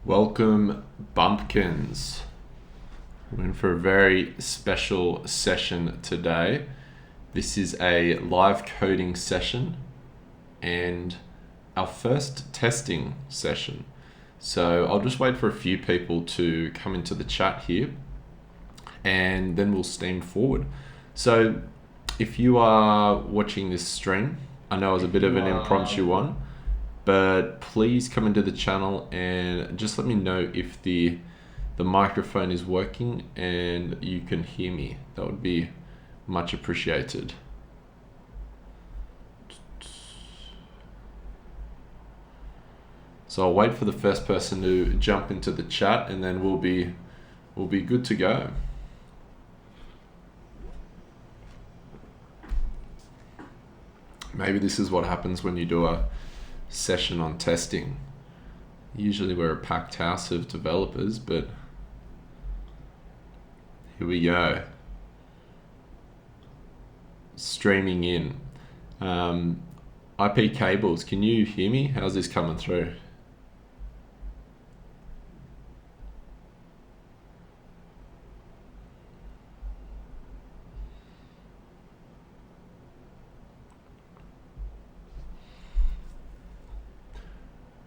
Welcome, bumpkins. We're in for a very special session today. This is a live coding session and our first testing session. So I'll just wait for a few people to come into the chat here and then we'll steam forward. So if you are watching this stream, I know it was a bit of an impromptu one, but please come into the channel and just let me know if the microphone is working and you can hear me. That would be much appreciated. So I'll wait for the first person to jump into the chat and then we'll be good to go. Maybe this is what happens when you do a session on testing. Usually we're a packed house of developers, but here we go. Streaming in. IP cables, can you hear me? How's this coming through?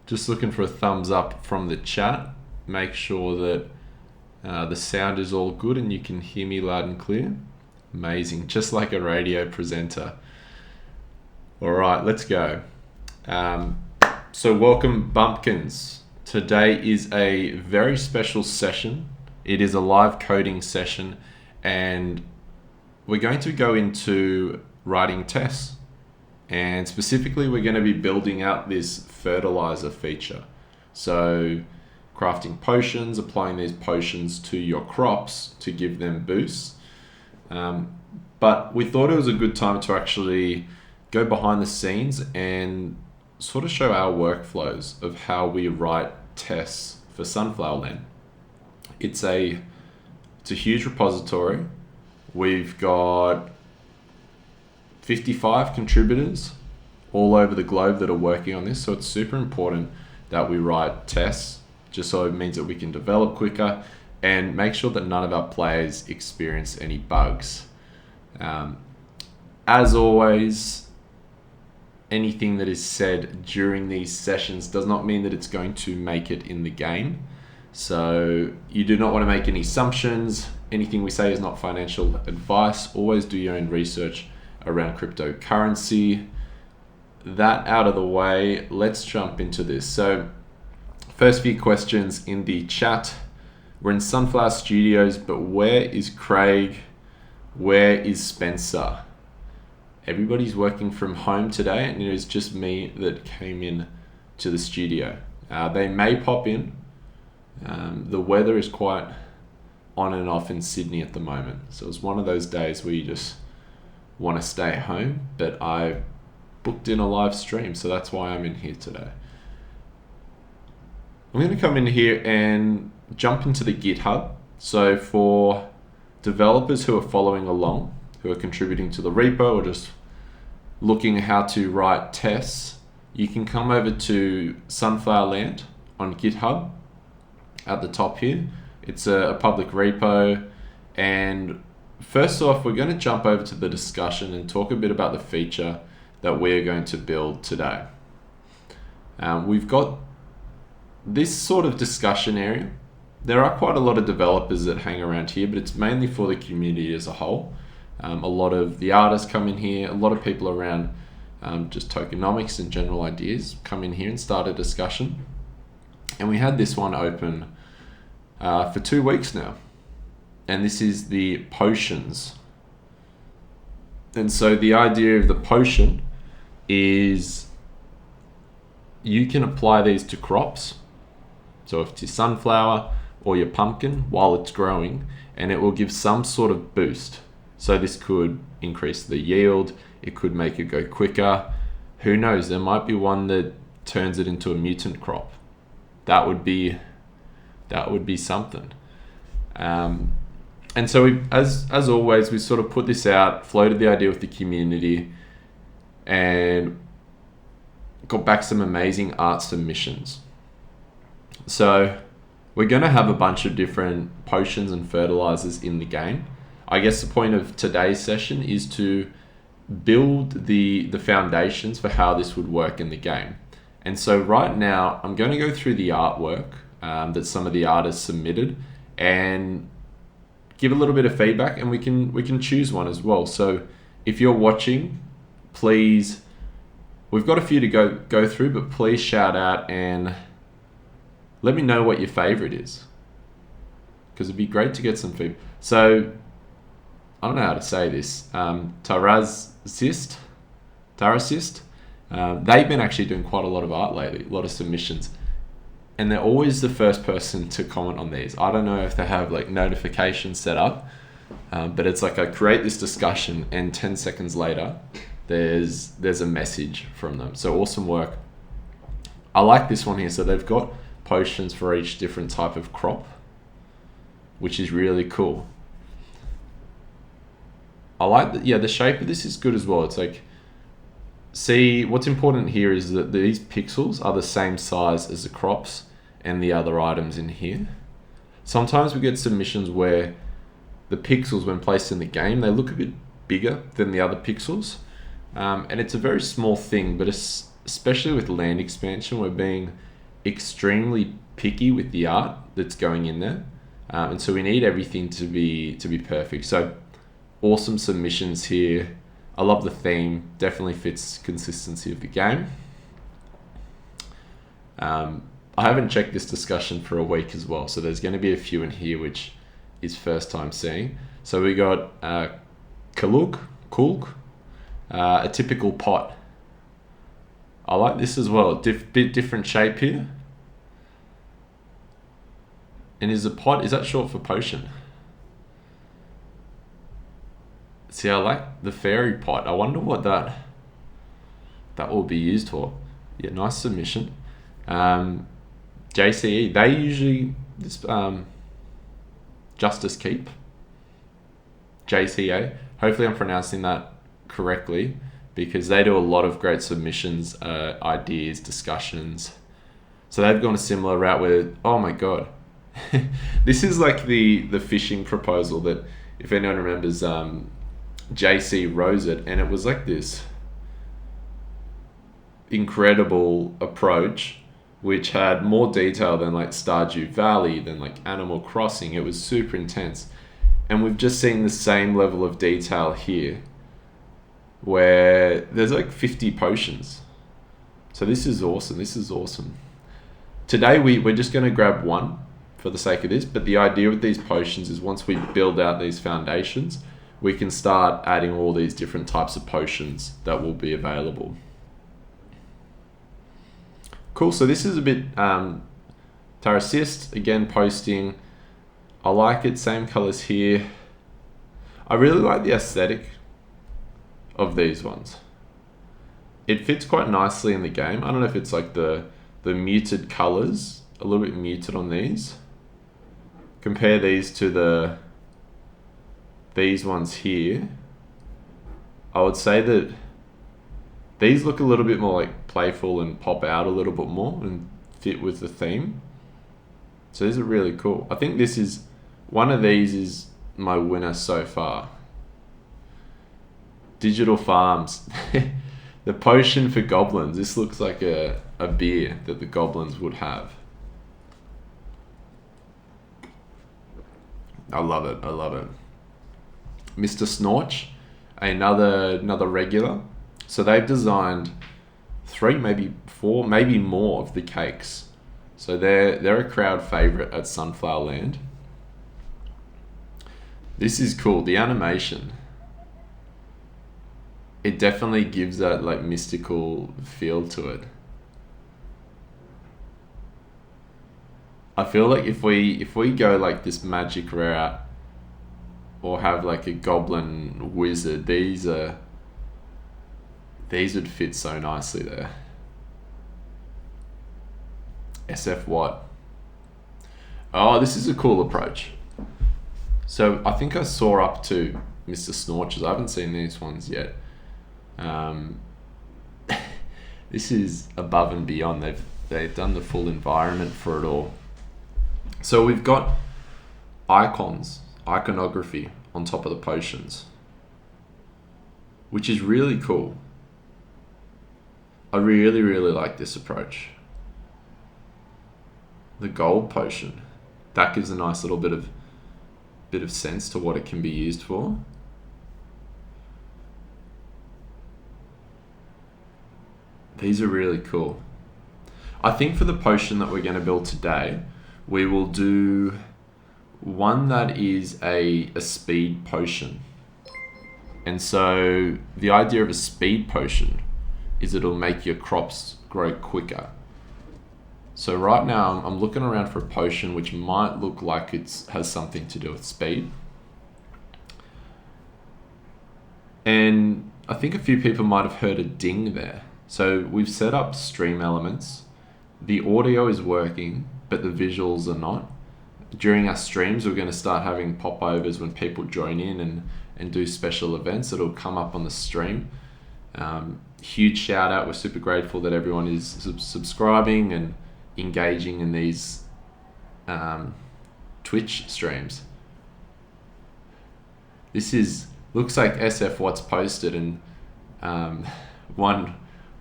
Just looking for a thumbs up from the chat. Make sure that the sound is all good and you can hear me loud and clear. Amazing, just like a radio presenter. All right, let's go. So welcome, bumpkins. Today is a very special session. It is a live coding session and we're going to go into writing tests. And specifically, we're going to be building out this fertilizer feature. So crafting potions, applying these potions to your crops to give them boosts. But we thought it was a good time to actually go behind the scenes and sort of show our workflows of how we write tests for Sunflower Land. It's a huge repository. We've got 55 contributors all over the globe that are working on this. So it's super important that we write tests, just so it means that we can develop quicker and make sure that none of our players experience any bugs. As always, anything that is said during these sessions does not mean that it's going to make it in the game. So you do not want to make any assumptions. Anything we say is not financial advice. Always do your own research around cryptocurrency. That out of the way, let's jump into this. So first few questions in the chat. We're in Sunflower Studios, but where is Craig? Where is Spencer? Everybody's working from home today and it is just me that came in to the studio. They may pop in. The weather is quite on and off in Sydney at the moment. So it's one of those days where you just want to stay at home, but I booked in a live stream, so that's why I'm in here today. I'm going to come in here and jump into the GitHub. So for developers who are following along, who are contributing to the repo or just looking at how to write tests, you can come over to Sunflower Land on GitHub at the top here. It's a public repo, and first off, we're going to jump over to the discussion and talk a bit about the feature that we're going to build today. We've got this sort of discussion area. There are quite a lot of developers that hang around here, but it's mainly for the community as a whole. A lot of the artists come in here, a lot of people around just tokenomics and general ideas come in here and start a discussion. And we had this one open for 2 weeks now. And this is the potions. And so the idea of the potion is you can apply these to crops. So if it's your sunflower or your pumpkin while it's growing, and it will give some sort of boost. So this could increase the yield, it could make it go quicker. Who knows, there might be one that turns it into a mutant crop. That would be something. And so we, as always, we sort of put this out, floated the idea with the community, and got back some amazing art submissions. So we're going to have a bunch of different potions and fertilizers in the game. I guess the point of today's session is to build the foundations for how this would work in the game. And so right now, I'm going to go through the artwork that some of the artists submitted and give a little bit of feedback, and we can choose one as well. So if you're watching, please, we've got a few to go through, but please shout out and let me know what your favorite is, because it'd be great to get some feedback. So I don't know how to say this. Tarasist. They've been actually doing quite a lot of art lately, a lot of submissions. And they're always the first person to comment on these. I don't know if they have like notifications set up, but it's like I create this discussion and 10 seconds later, there's a message from them. So awesome work. I like this one here. So they've got potions for each different type of crop, which is really cool. I like that. Yeah, the shape of this is good as well. It's like, see, what's important here is that these pixels are the same size as the crops and the other items in here. Sometimes we get submissions where the pixels, when placed in the game, they look a bit bigger than the other pixels. And it's a very small thing, but especially with land expansion, we're being extremely picky with the art that's going in there. And so we need everything to be perfect. So awesome submissions here. I love the theme, definitely fits consistency of the game. I haven't checked this discussion for a week as well, so there's going to be a few in here which is first time seeing. So we got Kulk, a typical pot. I like this as well, bit different shape here. And is that short for potion? See, I like the fairy pot. I wonder what that will be used for. Yeah, nice submission. JCE, they usually Justice Keep. JCA. Hopefully I'm pronouncing that correctly, because they do a lot of great submissions, ideas, discussions. So they've gone a similar route where, oh my god. This is like the fishing proposal that, if anyone remembers, JC rose it, and it was like this incredible approach which had more detail than like Stardew Valley, than like Animal Crossing. It was super intense, and we've just seen the same level of detail here where there's like 50 potions. So this is awesome. Today we're just going to grab one for the sake of this, but the idea with these potions is once we build out these foundations, we can start adding all these different types of potions that will be available. Cool, so this is a bit Tarasist, again posting. I like it, same colors here. I really like the aesthetic of these ones. It fits quite nicely in the game. I don't know if it's like the muted colors, a little bit muted on these. Compare these to these ones here. I would say that these look a little bit more like playful and pop out a little bit more and fit with the theme. So these are really cool. I think one of these is my winner so far. Digital Farms. The potion for goblins. This looks like a beer that the goblins would have. I love it. Mr. Snorch, another regular. So they've designed 3, maybe 4, maybe more of the cakes. So they're a crowd favorite at Sunflower Land. This is cool. The animation, it definitely gives that like mystical feel to it. I feel like if we go like this magic route, or have like a goblin wizard, these would fit so nicely there. SF Watt. Oh, this is a cool approach. So I think I saw up to Mr. Snorches. I haven't seen these ones yet. This is above and beyond. They've done the full environment for it all. So we've got iconography on top of the potions, which is really cool. I really, really like this approach. The gold potion, that gives a nice little bit of sense to what it can be used for. These are really cool. I think for the potion that we're going to build today, we will do one that is a speed potion. And so the idea of a speed potion is it'll make your crops grow quicker. So right now I'm looking around for a potion which might look like it has something to do with speed. And I think a few people might have heard a ding there. So we've set up stream elements. The audio is working, but the visuals are not. During our streams, we're going to start having popovers when people join in and do special events. It'll come up on the stream. Huge shout out. We're super grateful that everyone is subscribing and engaging in these Twitch streams. This looks like SF Watts posted, and one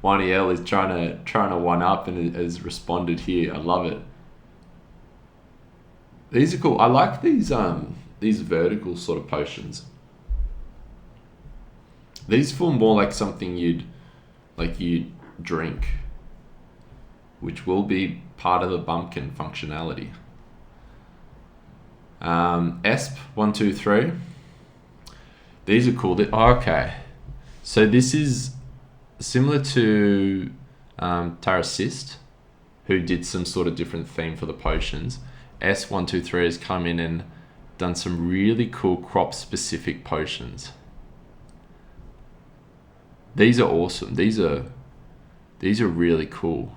EL is trying to one up and has responded here. I love it. These are cool. I like these vertical sort of potions. These feel more like something you'd drink, which will be part of the bumpkin functionality. ESP123. These are cool. Okay, so this is similar to Tarasist, who did some sort of different theme for the potions. S123 has come in and done some really cool crop specific potions. These are awesome. These are really cool.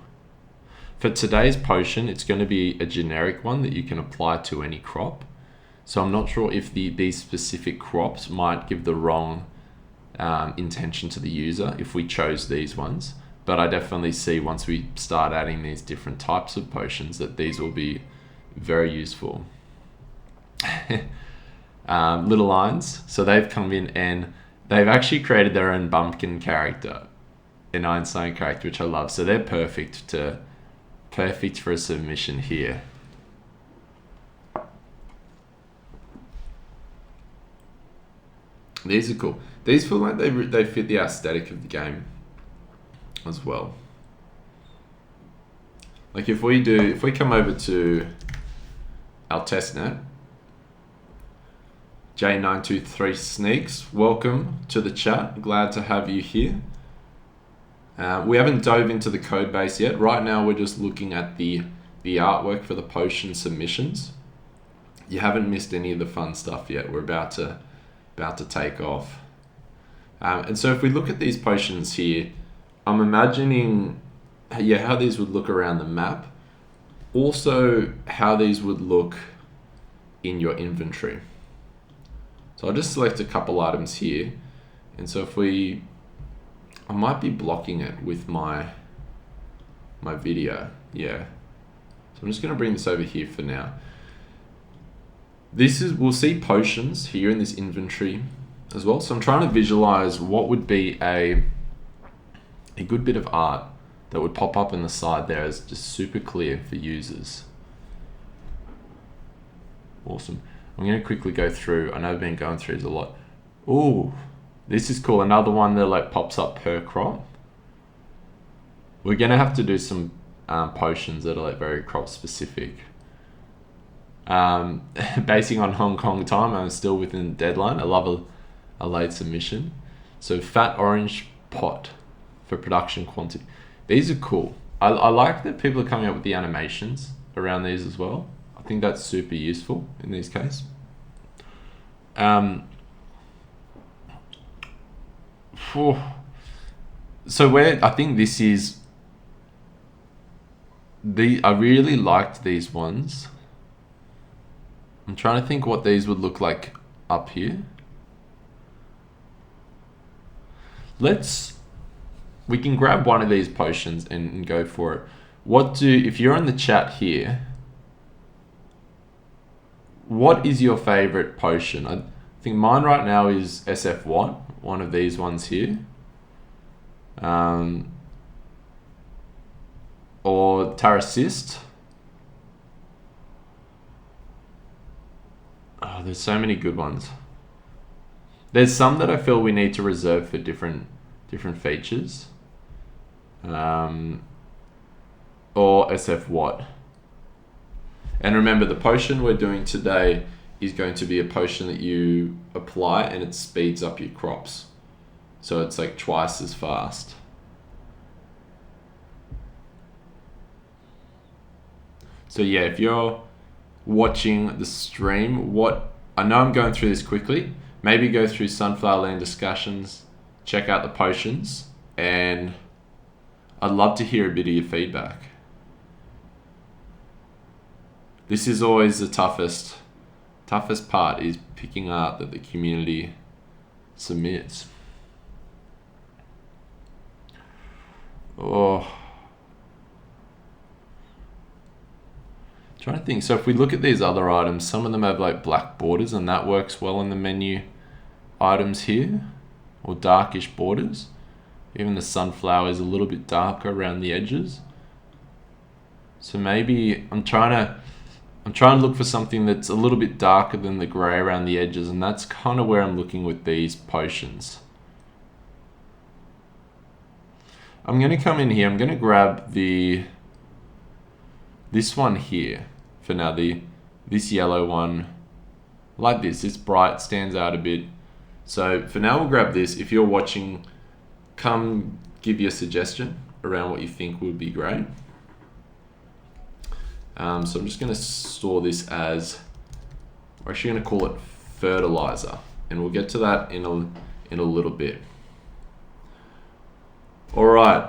For today's potion, it's going to be a generic one that you can apply to any crop. So I'm not sure if these specific crops might give the wrong intention to the user if we chose these ones. But I definitely see once we start adding these different types of potions that these will be very useful. Little Lines. So they've come in and they've actually created their own bumpkin character, an Einstein character, which I love. So they're perfect for a submission here. These are cool. These feel like they fit the aesthetic of the game as well. Like if we come over to our testnet, J923 Sneaks, welcome to the chat. Glad to have you here. We haven't dove into the code base yet. Right now we're just looking at the artwork for the potion submissions. You haven't missed any of the fun stuff yet. We're about to take off. And so if we look at these potions here, I'm imagining how these would look around the map. Also how these would look in your inventory. So I'll just select a couple items here. And so I might be blocking it with my video. Yeah. So I'm just going to bring this over here for now. We'll see potions here in this inventory as well. So I'm trying to visualize what would be a good bit of art that would pop up in the side there as just super clear for users. Awesome. I'm going to quickly go through. I know I've been going through these a lot. Ooh, this is cool. Another one that like pops up per crop. We're going to have to do some potions that are like very crop specific. Basing on Hong Kong time, I'm still within the deadline. I love a late submission. So fat orange pot for production quantity. These are cool. I like that people are coming up with the animations around these as well. I think that's super useful in these cases. So I think this is I really liked these ones. I'm trying to think what these would look like up here. We can grab one of these potions and go for it. If you're in the chat here, what is your favorite potion? I think mine right now is SF1, one of these ones here. Or Tarassist. Oh, there's so many good ones. There's some that I feel we need to reserve for different features. Or SF Watt. And remember, the potion we're doing today is going to be a potion that you apply and it speeds up your crops. So it's like twice as fast. So yeah, if you're watching the stream, I know I'm going through this quickly. Maybe go through Sunflower Land discussions, check out the potions, and I'd love to hear a bit of your feedback. This is always the toughest part, is picking art that the community submits. Oh. Trying to think. So if we look at these other items, some of them have like black borders, and that works well in the menu items here, or darkish borders. Even the sunflower is a little bit darker around the edges. So maybe I'm trying to look for something that's a little bit darker than the grey around the edges, and that's kind of where I'm looking with these potions. I'm going to come in here, I'm going to grab this one here for now, this yellow one, like this. It's bright, stands out a bit. So for now we'll grab this. If you're watching, come give you a suggestion around what you think would be great. So I'm just going to store this as, we're actually going to call it Fertiliser, and we'll get to that in a little bit. All right,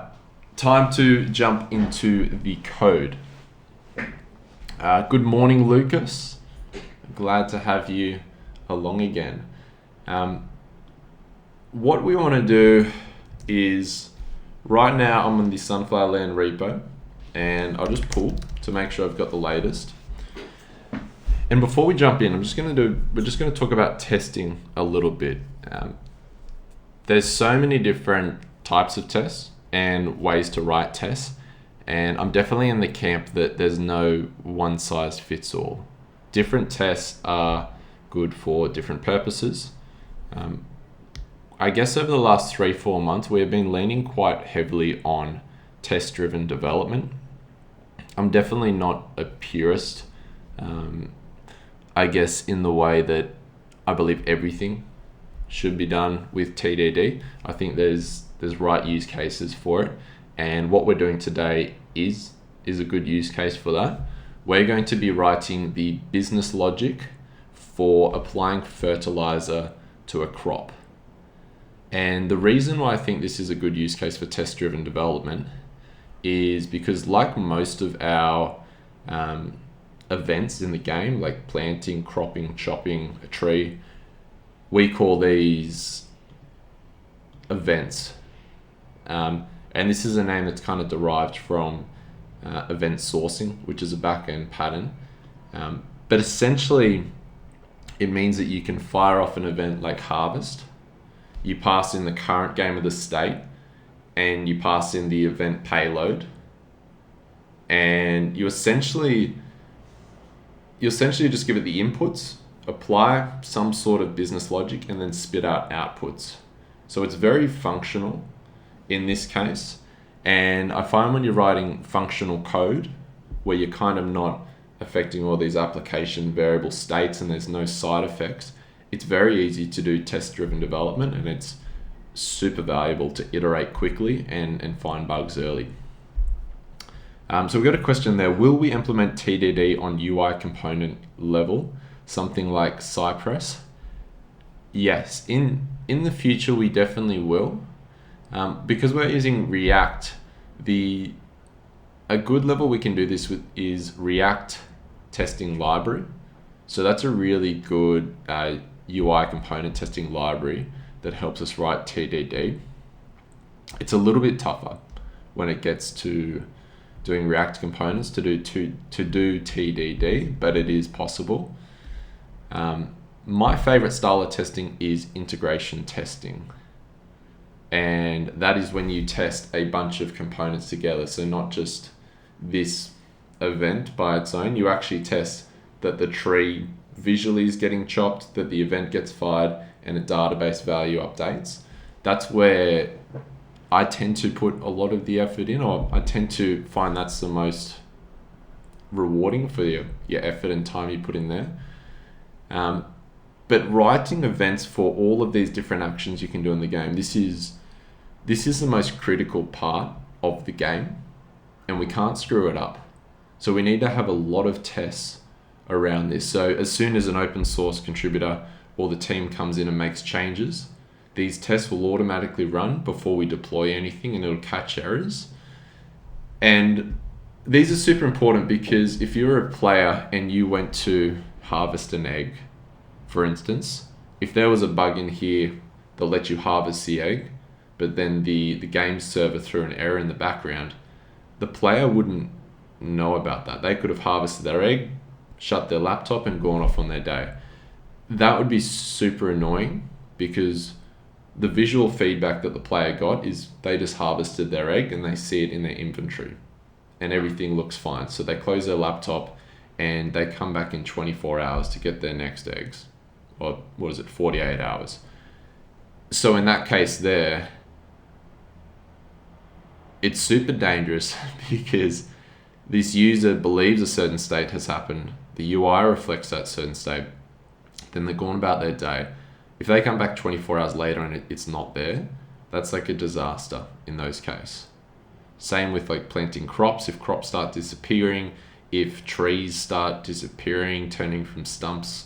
time to jump into the code. Good morning, Lucas. Glad to have you along again. What we want to do is, right now I'm on the Sunflower Land repo, and I'll just pull to make sure I've got the latest. And before we jump in, we're just going to talk about testing a little bit. There's so many different types of tests and ways to write tests, and I'm definitely in the camp that there's no one size fits all. Different tests are good for different purposes. I guess over the last 3-4 months, we've been leaning quite heavily on test-driven development. I'm definitely not a purist, I guess, in the way that I believe everything should be done with TDD. I think there's right use cases for it, and what we're doing today is a good use case for that. We're going to be writing the business logic for applying fertilizer to a crop. And the reason why I think this is a good use case for test-driven development is because, like most of our events in the game, like planting, cropping, chopping a tree, we call these events. And this is a name that's kind of derived from event sourcing, which is a back-end pattern. But essentially, it means that you can fire off an event like harvest. You pass in the current game of the state, and you pass in the event payload, and you essentially just give it the inputs, apply some sort of business logic, and then spit out outputs. So it's very functional in this case. And I find when you're writing functional code, where you're kind of not affecting all these application variable states and there's no side effects, it's very easy to do test-driven development, and it's super valuable to iterate quickly and find bugs early. So we've got a question there. Will we implement TDD on UI component level, something like Cypress? Yes, in the future we definitely will. Because we're using React, a good level we can do this with is React testing library. So that's a really good UI component testing library that helps us write TDD. It's a little bit tougher when it gets to doing React components to do TDD, but it is possible. My favorite style of testing is integration testing. And that is when you test a bunch of components together. So not just this event by its own, you actually test that the tree visually is getting chopped, that the event gets fired, and a database value updates. That's where I tend to put a lot of the effort in, or I tend to find that's the most rewarding for your effort and time you put in there. But writing events for all of these different actions you can do in the game, this is the most critical part of the game, and we can't screw it up. So we need to have a lot of tests around this. So as soon as an open source contributor or the team comes in and makes changes, these tests will automatically run before we deploy anything, and it'll catch errors. And these are super important because if you're a player and you went to harvest an egg, for instance, if there was a bug in here that let you harvest the egg, but then the game server threw an error in the background, the player wouldn't know about that. They could have harvested their egg, shut their laptop, and gone off on their day. That would be super annoying because the visual feedback that the player got is they just harvested their egg and they see it in their inventory and everything looks fine. So they close their laptop and they come back in 24 hours to get their next eggs. Or 48 hours. So in that case there, it's super dangerous because this user believes a certain state has happened. The UI reflects that certain state. Then they're going about their day. If they come back 24 hours later and it's not there, that's like a disaster in those cases. Same with like planting crops. If crops start disappearing, if trees start disappearing, turning from stumps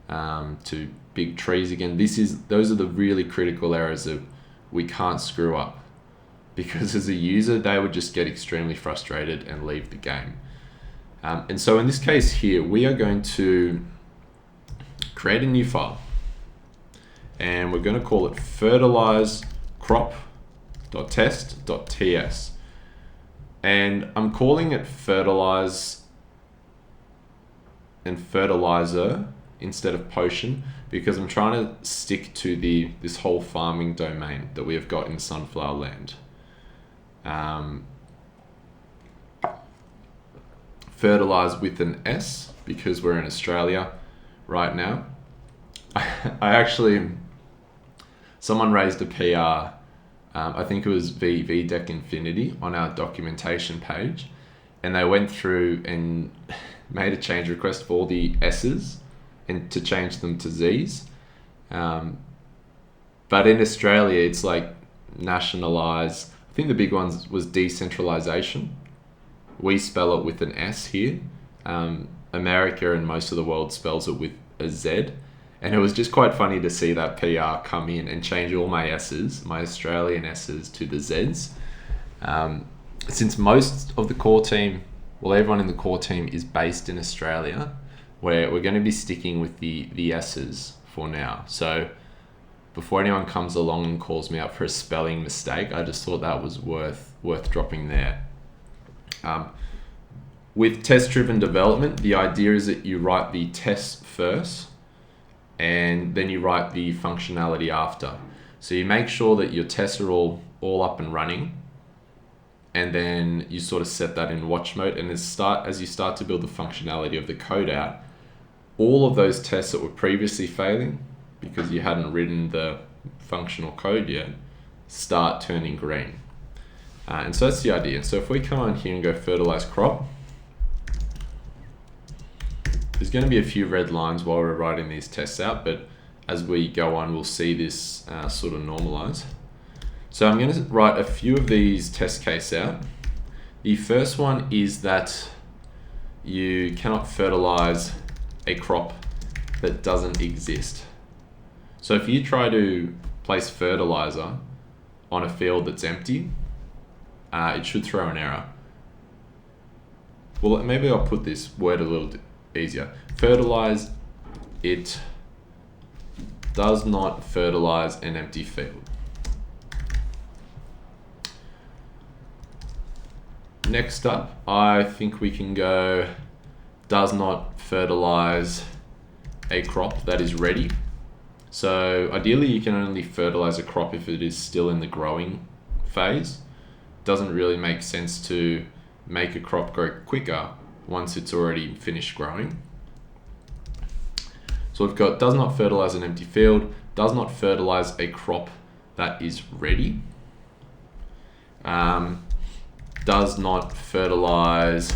to big trees again, those are the really critical errors that we can't screw up, because as a user they would just get extremely frustrated and leave the game. And so in this case here, we are going to create a new file and we're going to call it fertilize crop.test.ts, and I'm calling it fertilize and fertilizer instead of potion because I'm trying to stick to this whole farming domain that we have got in Sunflower Land. Fertilize with an S because we're in Australia right now. Someone raised a PR, I think it was VDeck Infinity, on our documentation page, and they went through and made a change request for all the S's and to change them to Z's. But in Australia, it's like nationalize. I think the big ones was decentralization. We spell it with an S here. America and most of the world spells it with a Z. And it was just quite funny to see that PR come in and change all my S's, my Australian S's, to the Z's. Since most of the core team, everyone in the core team is based in Australia, where we're going to be sticking with the S's for now. So before anyone comes along and calls me up for a spelling mistake, I just thought that was worth dropping there. With test-driven development, the idea is that you write the tests first and then you write the functionality after. So you make sure that your tests are all up and running, and then you sort of set that in watch mode, and as you start to build the functionality of the code out, all of those tests that were previously failing because you hadn't written the functional code yet start turning green. And so that's the idea. So if we come on here and go fertilize crop, there's going to be a few red lines while we're writing these tests out, but as we go on, we'll see this sort of normalize. So I'm going to write a few of these test cases out. The first one is that you cannot fertilize a crop that doesn't exist. So if you try to place fertilizer on a field that's empty, it should throw an error. Well, maybe I'll put this word a little easier. Fertilize, it does not fertilize an empty field. Next up, I think we can go does not fertilize a crop that is ready. So ideally you can only fertilize a crop if it is still in the growing phase. Doesn't really make sense to make a crop grow quicker once it's already finished growing. So we've got does not fertilize an empty field, does not fertilize a crop that is ready, does not fertilize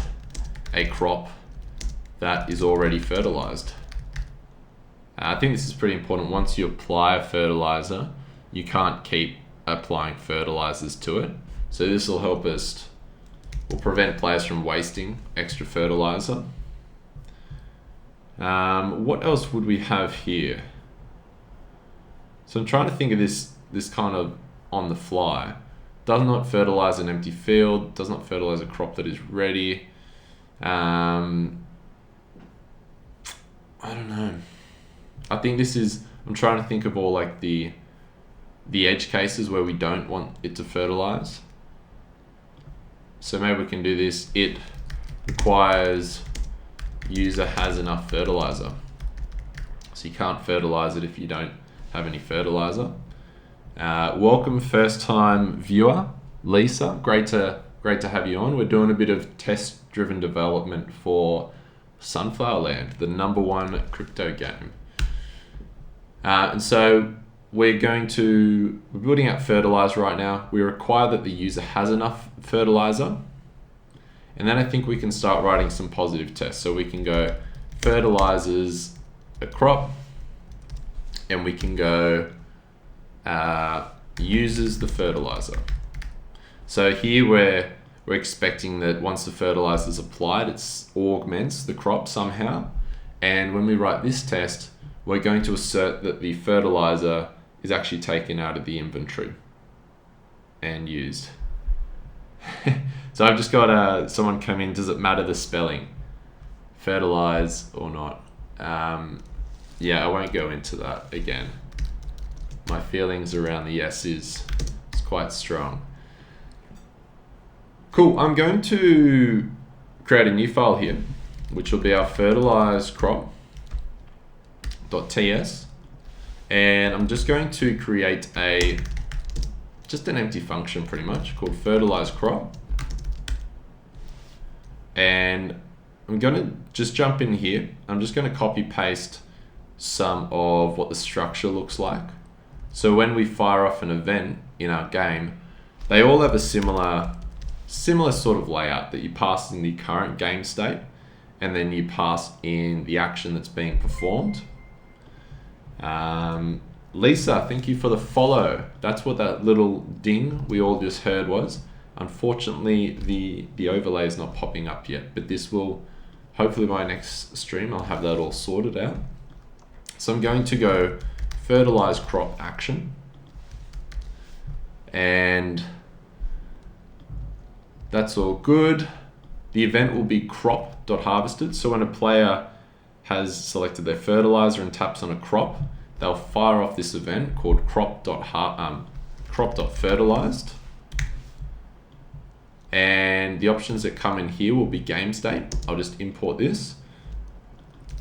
a crop that is already fertilized. I think this is pretty important. Once you apply a fertilizer, you can't keep applying fertilizers to it. So this will help us, will prevent players from wasting extra fertilizer. What else would we have here? So I'm trying to think of this kind of on the fly. Does not fertilize an empty field, does not fertilize a crop that is ready. I don't know. I think this is, I'm trying to think of all like the edge cases where we don't want it to fertilize. So maybe we can do this. It requires user has enough fertilizer. So you can't fertilize it if you don't have any fertilizer. Welcome first time viewer, Lisa. Great to have you on. We're doing a bit of test driven development for Sunflower Land, the #1 crypto game. And so we're building out fertilizer right now. We require that the user has enough fertilizer. And then I think we can start writing some positive tests. So we can go fertilizes a crop, and we can go uses the fertilizer. So here we're expecting that once the fertilizer is applied, it augments the crop somehow. And when we write this test, we're going to assert that the fertilizer is actually taken out of the inventory and used. So I've just got someone come in, does it matter the spelling? Fertilize or not? Yeah, I won't go into that again. My feelings around the yes is quite strong. Cool, I'm going to create a new file here, which will be our fertilize crop.ts. And I'm just going to create just an empty function pretty much called fertilize crop. And I'm going to just jump in here. I'm just going to copy paste some of what the structure looks like. So when we fire off an event in our game, they all have a similar sort of layout that you pass in the current game state, and then you pass in the action that's being performed. Lisa, thank you for the follow. That's what that little ding we all just heard was. Unfortunately, the overlay is not popping up yet, but this will, hopefully by next stream, I'll have that all sorted out. So I'm going to go fertilize crop action, and that's all good. The event will be crop.harvested. So when a player has selected their fertilizer and taps on a crop, they'll fire off this event called crop.fertilized. And the options that come in here will be game state. I'll just import this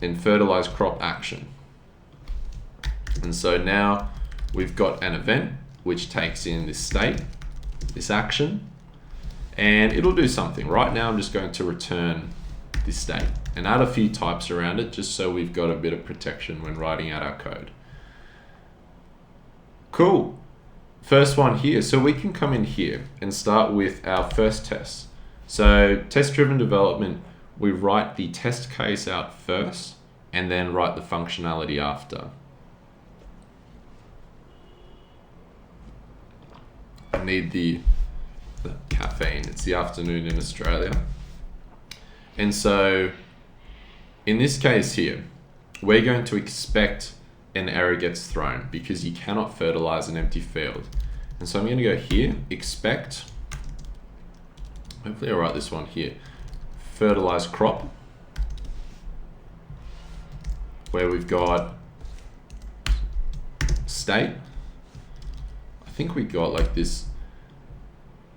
and fertilize crop action. And so now we've got an event which takes in this state, this action, and it'll do something. Right now I'm just going to return this state and add a few types around it just so we've got a bit of protection when writing out our code. Cool. First one here. So we can come in here and start with our first test. So test-driven development, we write the test case out first and then write the functionality after. I need the caffeine. It's the afternoon in Australia. And so in this case here, we're going to expect an error gets thrown because you cannot fertilize an empty field. And so I'm going to go here, expect, hopefully I'll write this one here, fertilize crop, where we've got state. I think we got like this,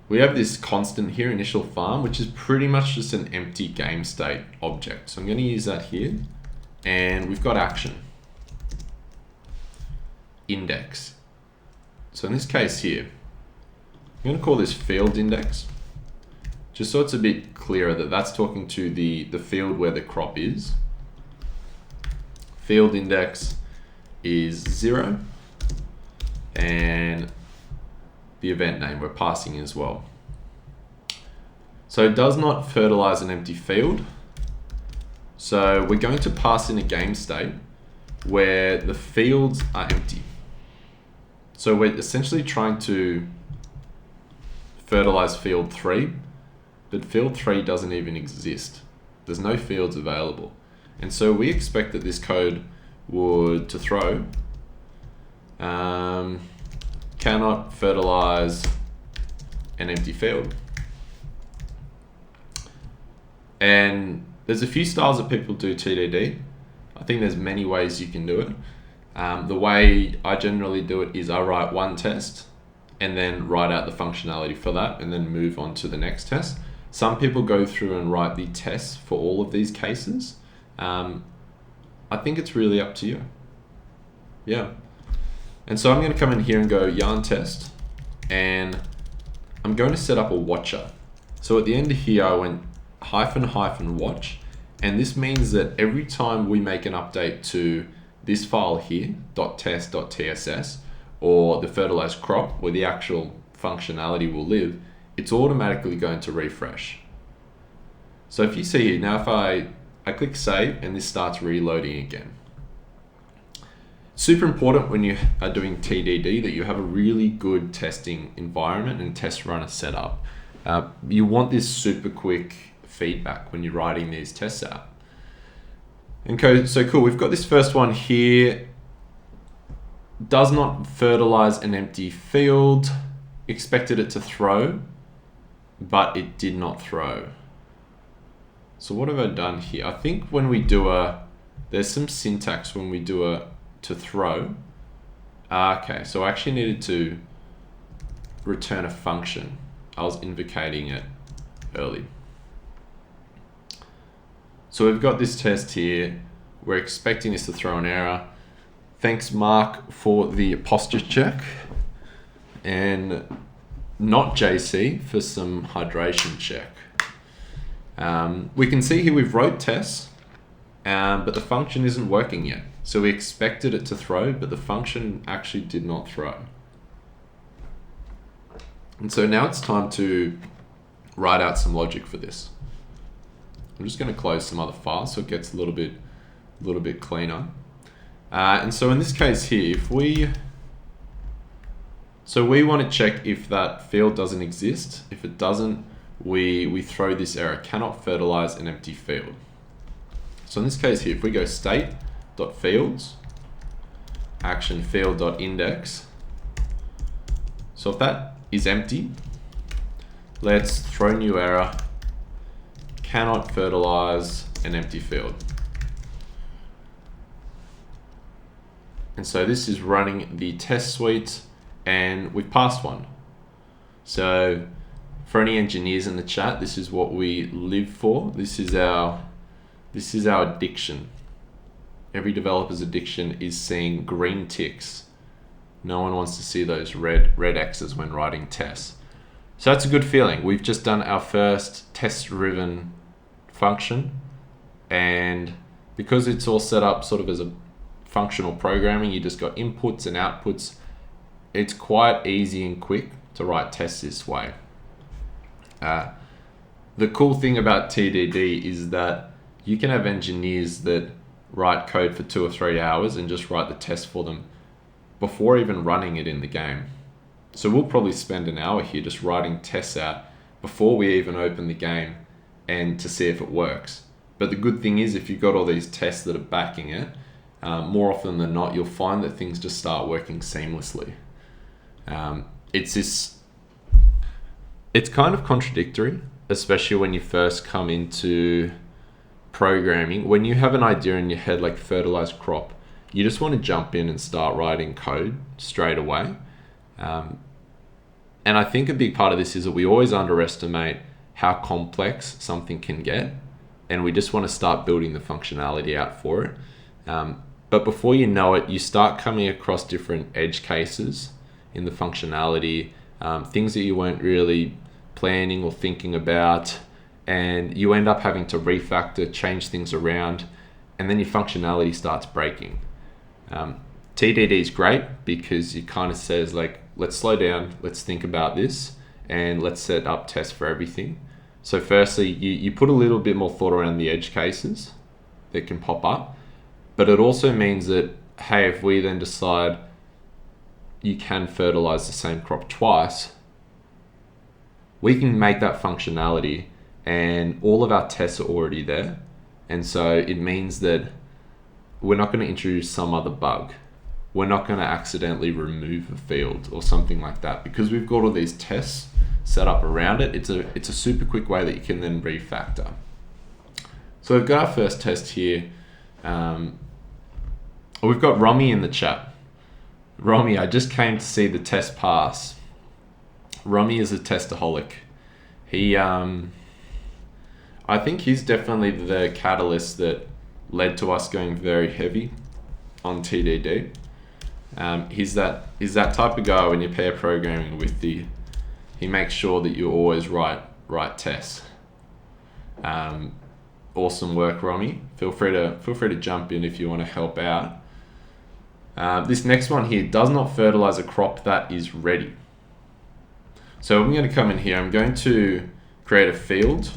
we have this constant here, initial farm, which is pretty much just an empty game state object. So I'm going to use that here. and we've got action, index. So in this case here, I'm going to call this field index, just so it's a bit clearer that that's talking to the field where the crop is. Field index is 0, and the event name we're passing as well. So it does not fertilize an empty field. So we're going to pass in a game state where the fields are empty. So we're essentially trying to fertilize field 3, but field 3 doesn't even exist. There's no fields available. And so we expect that this code would, to throw, cannot fertilize an empty field. And there's a few styles that people do TDD. I think there's many ways you can do it. The way I generally do it is I write one test and then write out the functionality for that and then move on to the next test. Some people go through and write the tests for all of these cases. I think it's really up to you. Yeah. And so I'm going to come in here and go yarn test, and I'm going to set up a watcher. So at the end of here, I went -- watch, and this means that every time we make an update to this file here, .test.tss, or the fertilized crop, where the actual functionality will live, it's automatically going to refresh. So if you see here, now if I click save, and this starts reloading again. Super important when you are doing TDD that you have a really good testing environment and test runner set up. You want this super quick feedback when you're writing these tests out. And so cool, we've got this first one here. Does not fertilize an empty field. Expected it to throw, but it did not throw. So what have I done here? I think when we do there's some syntax when we do to throw. Okay, so I actually needed to return a function. I was invocating it early. So we've got this test here. We're expecting this to throw an error. Thanks, Mark, for the posture check. And not JC for some hydration check. We can see here we've wrote tests, but the function isn't working yet. So we expected it to throw, but the function actually did not throw. And so now it's time to write out some logic for this. I'm just going to close some other files so it gets a little bit cleaner. And so in this case here, we want to check if that field doesn't exist. If it doesn't, we throw this error, cannot fertilize an empty field. So in this case here, if we go state.fields, action field.index. So if that is empty, let's throw new error, cannot fertilize an empty field. And so this is running the test suite, and we've passed one. So for any engineers in the chat, this is what we live for. This is our addiction. Every developer's addiction is seeing green ticks. No one wants to see those red X's when writing tests. So that's a good feeling. We've just done our first test-driven function, and because it's all set up sort of as a functional programming, you just got inputs and outputs. It's quite easy and quick to write tests this way. The cool thing about TDD is that you can have engineers that write code for 2 or 3 hours and just write the test for them before even running it in the game. So we'll probably spend an hour here just writing tests out before we even open the game and to see if it works. But the good thing is if you've got all these tests that are backing it, more often than not, you'll find that things just start working seamlessly. It's kind of contradictory, especially when you first come into programming. When you have an idea in your head like fertilized crop, you just want to jump in and start writing code straight away. And I think a big part of this is that we always underestimate how complex something can get, and we just want to start building the functionality out for it. But before you know it, you start coming across different edge cases in the functionality, things that you weren't really planning or thinking about, and you end up having to refactor, change things around, and then your functionality starts breaking. TDD is great because it kind of says like, let's slow down, let's think about this, and let's set up tests for everything. So firstly, you put a little bit more thought around the edge cases that can pop up, but it also means that, hey, if we then decide you can fertilize the same crop twice, we can make that functionality and all of our tests are already there. And so it means that we're not going to introduce some other bug. We're not going to accidentally remove a field or something like that, because we've got all these tests set up around it. It's a super quick way that you can then refactor. So we've got our first test here. We've got Romy in the chat. Romy, I just came to see the test pass. Romy is a testaholic. He, I think he's definitely the catalyst that led to us going very heavy on TDD. He's that type of guy when you're pair programming with he makes sure that you always write tests. Awesome work, Romy. Feel free to jump in if you want to help out. This next one here does not fertilize a crop that is ready. So I'm going to come in here. I'm going to create a field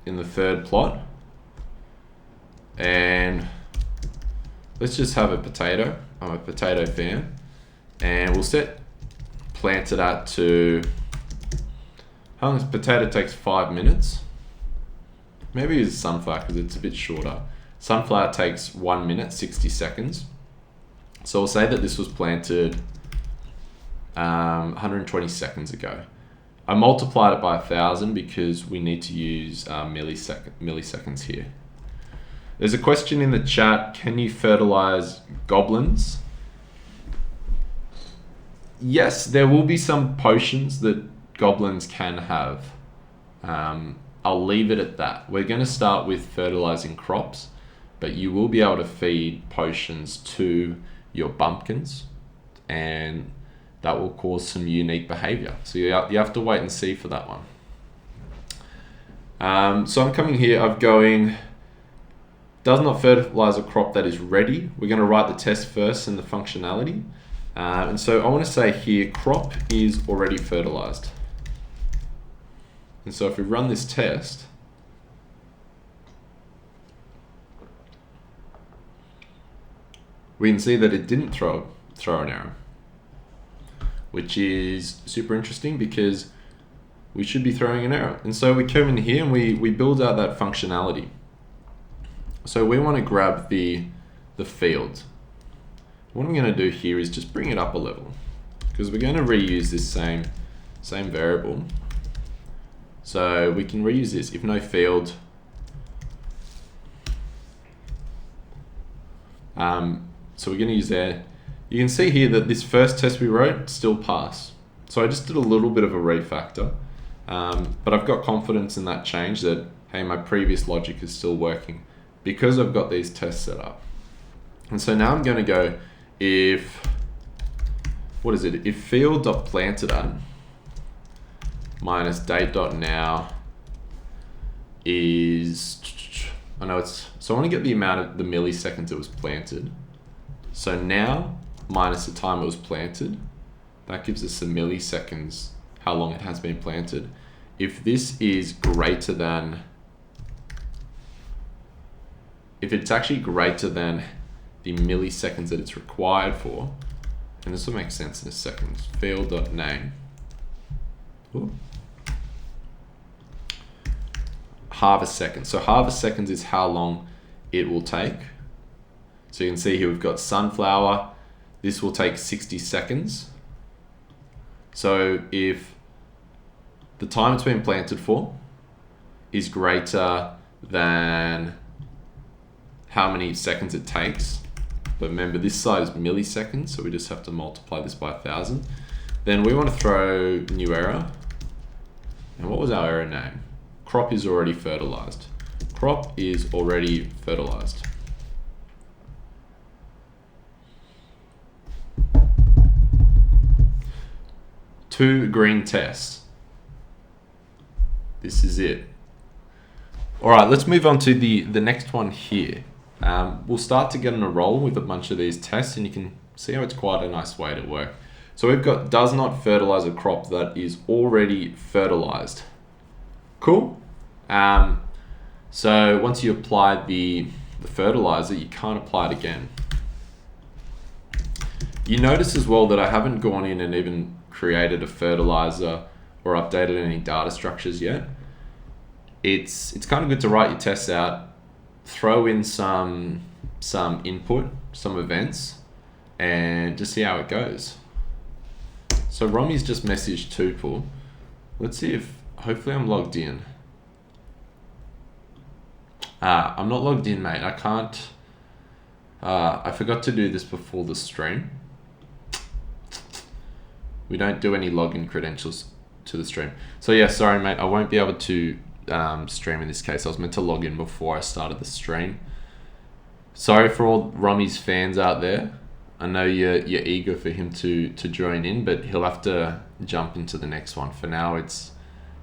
in the third plot, and let's just have a potato. I'm a potato fan, and we'll set planted at to, how long this potato takes? 5 minutes. Maybe it's sunflower because it's a bit shorter. Sunflower takes 1 minute, 60 seconds. So we'll say that this was planted 120 seconds ago. I multiplied it by 1,000 because we need to use milliseconds here. There's a question in the chat, can you fertilize goblins? Yes, there will be some potions that goblins can have. I'll leave it at that. We're going to start with fertilizing crops, but you will be able to feed potions to your bumpkins, and that will cause some unique behavior. So you have to wait and see for that one. So I'm coming here, I'm going, does not fertilize a crop that is ready. We're going to write the test first and the functionality. And so I want to say here, crop is already fertilized. And so if we run this test, we can see that it didn't throw an error, which is super interesting because we should be throwing an error. And so we come in here and we build out that functionality. So we want to grab the field. What I'm going to do here is just bring it up a level, because we're going to reuse this same variable. So we can reuse this, if no field. So we're going to use there. You can see here that this first test we wrote still passed. So I just did a little bit of a refactor, but I've got confidence in that change that, hey, my previous logic is still working because I've got these tests set up. And so now I'm going to go, if field.planted at minus date.now is, so I want to get the amount of the milliseconds it was planted. So now minus the time it was planted, that gives us the milliseconds, how long it has been planted. If this is greater than, if it's actually greater than the milliseconds that it's required for, and this will make sense in a second, field.name, harvest seconds. So harvest seconds is how long it will take. So you can see here we've got sunflower. This will take 60 seconds. So if the time it's been planted for is greater than how many seconds it takes, but remember this side is milliseconds, so we just have to multiply this by 1,000. Then we want to throw new error. And what was our error name? Crop is already fertilized. Crop is already fertilized. 2 green tests. This is it. All right, let's move on to the next one here. We'll start to get on a roll with a bunch of these tests, and you can see how it's quite a nice way to work. So we've got does not fertilize a crop that is already fertilized. Cool. So once you apply the fertilizer, you can't apply it again. You notice as well that I haven't gone in and even created a fertilizer or updated any data structures yet. It's kind of good to write your tests out, throw in some input, some events, and just see how it goes. So Romy's just messaged Tuple. Let's see if, hopefully I'm logged in. I'm not logged in, mate. I can't, I forgot to do this before the stream. We don't do any login credentials to the stream. So yeah, sorry mate, I won't be able to stream in this case. I was meant to log in before I started the stream. Sorry for all Romy's fans out there. I know you're eager for him to join in, but he'll have to jump into the next one. For now,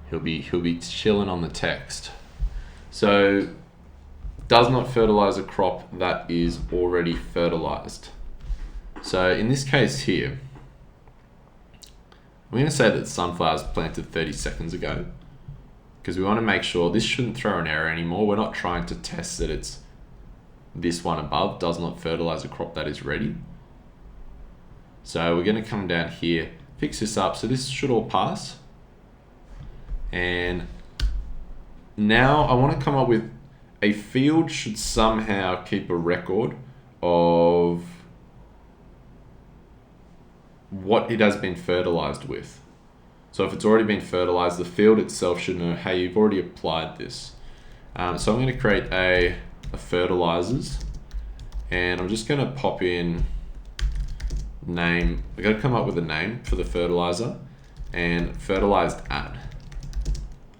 he'll be chilling on the text. So, does not fertilize a crop that is already fertilized. So in this case here, I'm going to say that sunflowers planted 30 seconds ago, because we want to make sure this shouldn't throw an error anymore. We're not trying to test that it's this one above, does not fertilize a crop that is ready. So we're going to come down here, fix this up. So this should all pass. And now I want to come up with a field should somehow keep a record of what it has been fertilized with. So if it's already been fertilized, the field itself should know, hey, you've already applied this. So I'm going to create a fertilizers, and I'm just going to pop in name. We're going to come up with a name for the fertilizer and fertilized at.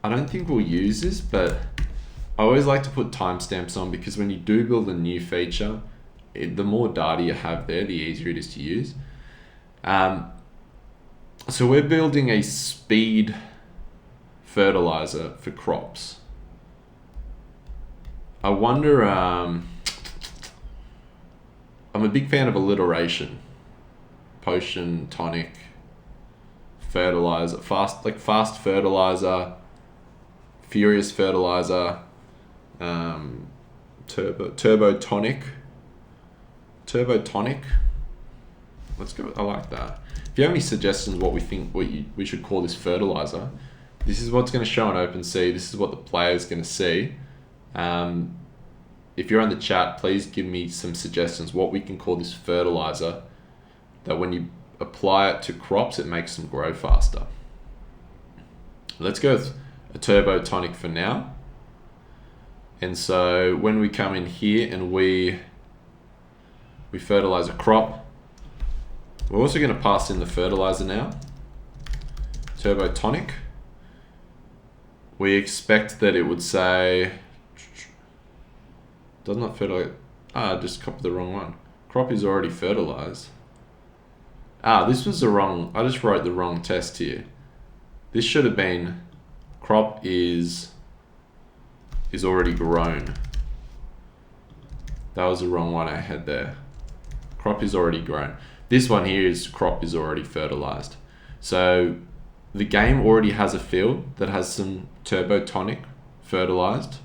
I don't think we'll use this, but I always like to put timestamps on, because when you do build a new feature, the more data you have there, the easier it is to use. So we're building a speed fertilizer for crops. I wonder, I'm a big fan of alliteration. Potion, tonic, fertilizer, fast fertilizer, furious fertilizer, turbo tonic. Let's go. I like that. If you have any suggestions what we think we should call this fertilizer, this is what's going to show on OpenSea. This is what the player is going to see. If you're on the chat, please give me some suggestions what we can call this fertilizer, that when you apply it to crops, it makes them grow faster. Let's go with a turbo tonic for now. And so when we come in here and we fertilize a crop, we're also going to pass in the fertilizer now, turbo tonic. We expect that it would say, does not fertilize, I just copied the wrong one. Crop is already fertilized. This was the wrong, I just wrote the wrong test here. This should have been, crop is already grown. That was the wrong one I had there. Crop is already grown. This one here is crop is already fertilized. So the game already has a field that has some turbo tonic fertilized.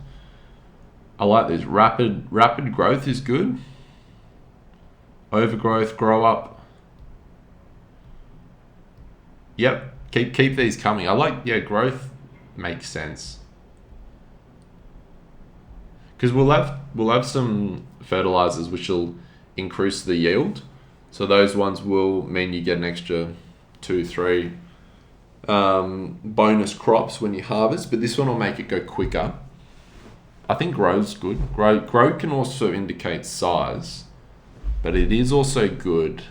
I like this. Rapid growth is good. Overgrowth, grow up. Yep, keep these coming. I like, growth makes sense. Because we'll have some fertilizers which will increase the yield. So those ones will mean you get an extra 2-3 bonus crops when you harvest, but this one will make it go quicker. I think grow's good. Grow can also indicate size, but it is also good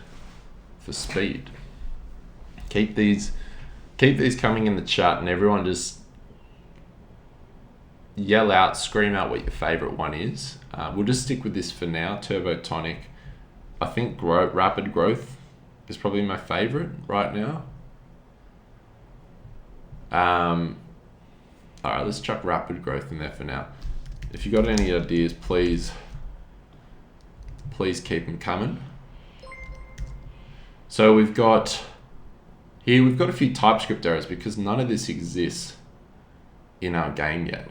for speed. Keep these coming in the chat, and everyone just yell out, scream out what your favorite one is. We'll just stick with this for now, turbo tonic. I think rapid growth is probably my favorite right now. All right, let's chuck rapid growth in there for now. If you got any ideas, please keep them coming. So we've got a few TypeScript errors because none of this exists in our game yet.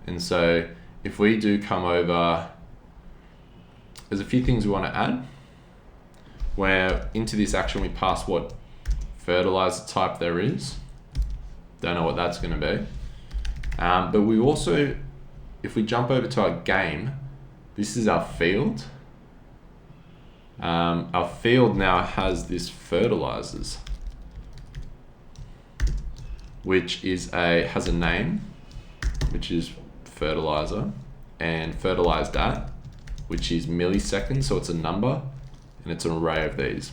And so if we do come over, there's a few things we want to add. Where into this action we pass what fertilizer type there is. Don't know what that's going to be. But we also, if we jump over to our game, this is our field. Our field now has this fertilizers, which has a name, which is fertilizer, and fertilized at, which is milliseconds, so it's a number, and it's an array of these.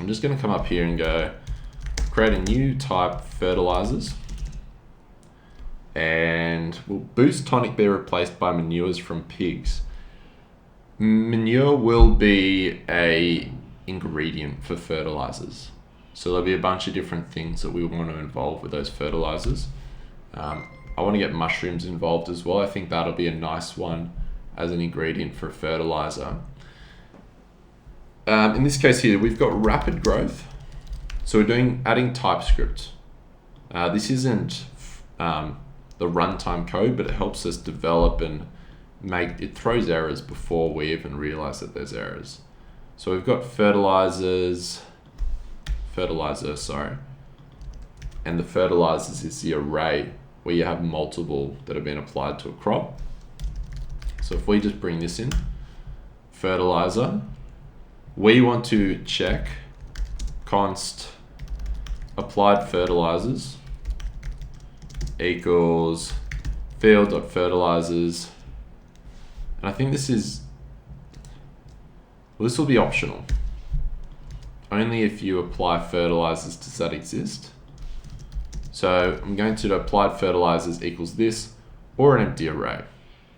I'm just going to come up here and go create a new type fertilizers, and will boost tonic be replaced by manures from pigs. Manure will be a ingredient for fertilizers, so there'll be a bunch of different things that we want to involve with those fertilizers. I want to get mushrooms involved as well. I think that'll be a nice one as an ingredient for fertilizer. In this case here, we've got rapid growth. So we're adding TypeScript. This isn't the runtime code, but it helps us develop and it throws errors before we even realize that there's errors. So we've got fertilizer, and the fertilizers is the array where you have multiple that have been applied to a crop. So if we just bring this in, fertilizer, we want to check const applied fertilizers equals field.fertilizers. And I think this will be optional. Only if you apply fertilizers does that exist. So I'm going to applied fertilizers equals this, or an empty array,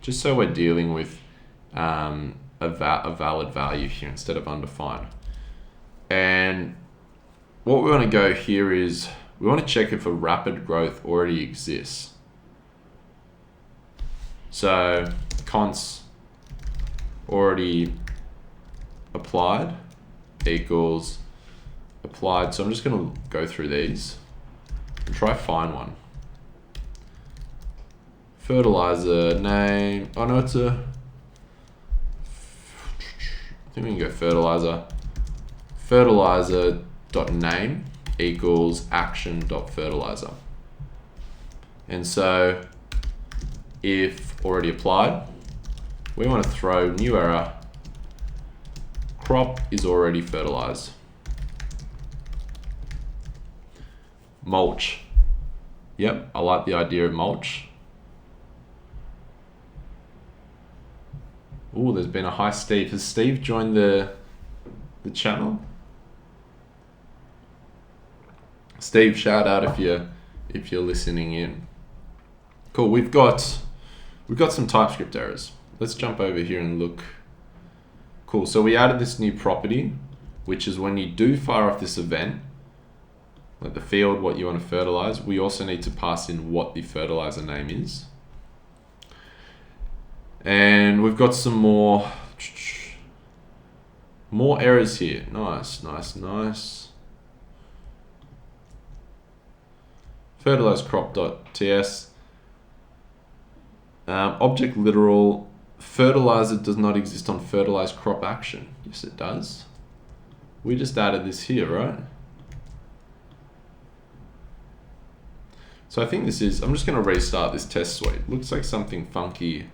just so we're dealing with a valid value here instead of undefined. And what we want to go here is we want to check if a rapid growth already exists. So const already applied equals applied. So I'm just going to go through these and try find one. Fertilizer name. Oh no, I think we can go fertilizer. Fertilizer dot name equals action dot fertilizer. And so if already applied, we want to throw new error. Crop is already fertilized. Mulch. Yep, I like the idea of mulch. Oh, there's been a hi Steve. Has Steve joined the channel? Steve, shout out if you're listening in. Cool. We've got some TypeScript errors. Let's jump over here and look. Cool. So we added this new property, which is when you do fire off this event, like the field, what you want to fertilize, we also need to pass in what the fertilizer name is. And we've got some more errors here. Nice. Fertilize crop.ts. Object literal. Fertilizer does not exist on fertilize crop action. Yes, it does. We just added this here, right? So I think this is, I'm just going to restart this test suite. Looks like something funky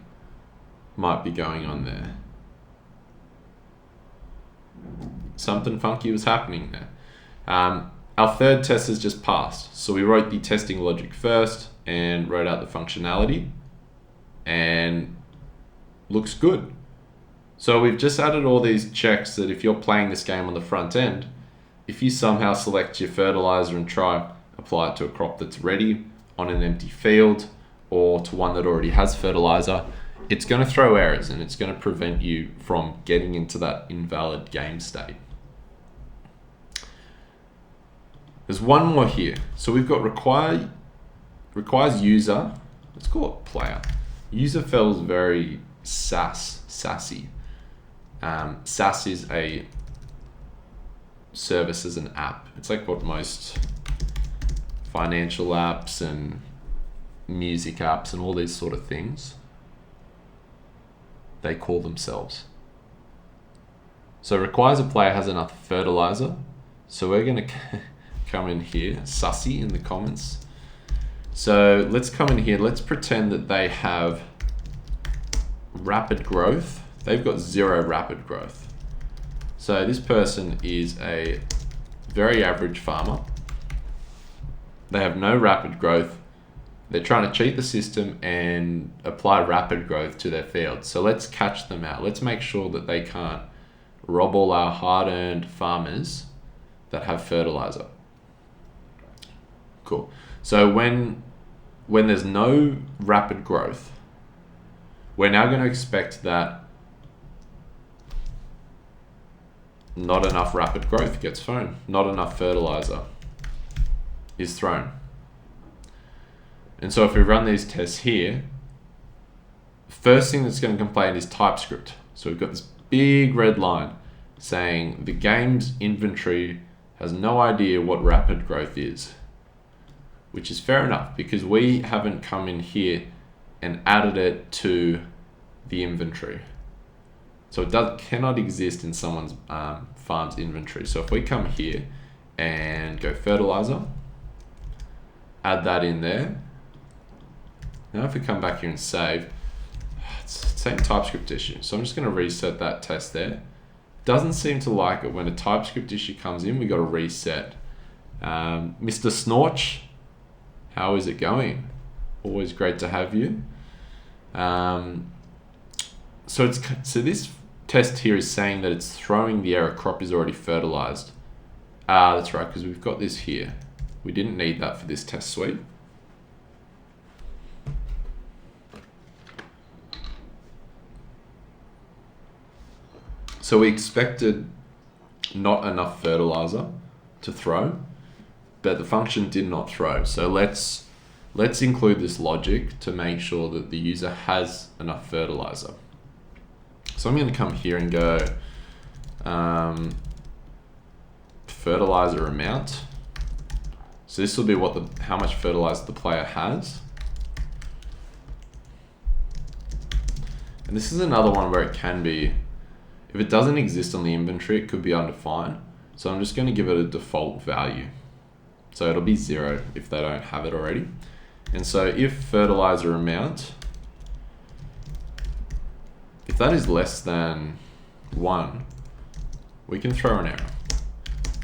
might be going on there. Something funky was happening there. Our third test has just passed. So we wrote the testing logic first and wrote out the functionality, and looks good. So we've just added all these checks that if you're playing this game on the front end, if you somehow select your fertilizer and try apply it to a crop that's ready on an empty field or to one that already has fertilizer, it's going to throw errors and it's going to prevent you from getting into that invalid game state. There's one more here. So we've got requires user. Let's call it player. User feels very sassy. SaaS is a service as an app. It's like what most financial apps and music apps and all these sort of things, they call themselves. So requires a player has enough fertilizer. So we're going to come in here, sussy in the comments. So let's come in here. Let's pretend that they have rapid growth. They've got 0 rapid growth. So this person is a very average farmer. They have no rapid growth. They're trying to cheat the system and apply rapid growth to their fields. So let's catch them out. Let's make sure that they can't rob all our hard-earned farmers that have fertilizer. Cool. So when there's no rapid growth, we're now going to expect that not enough rapid growth gets thrown. Not enough fertilizer is thrown. And so if we run these tests here, first thing that's going to complain is TypeScript. So we've got this big red line saying the game's inventory has no idea what rapid growth is, which is fair enough because we haven't come in here and added it to the inventory. So it cannot exist in someone's farm's inventory. So if we come here and go fertilizer, add that in there. Now if we come back here and save, it's the same TypeScript issue. So I'm just going to reset that test there. Doesn't seem to like it when a TypeScript issue comes in. We got to reset. Mr. Snorch, how is it going? Always great to have you. So this test here is saying that it's throwing the error crop is already fertilized. That's right, because we've got this here. We didn't need that for this test suite. So we expected not enough fertilizer to throw, but the function did not throw. So let's include this logic to make sure that the user has enough fertilizer. So I'm going to come here and go fertilizer amount. So this will be how much fertilizer the player has. And this is another one where it can be, if it doesn't exist on the inventory, it could be undefined. So I'm just going to give it a default value. So it'll be 0 if they don't have it already. And so if fertilizer amount, if that is less than 1, we can throw an error.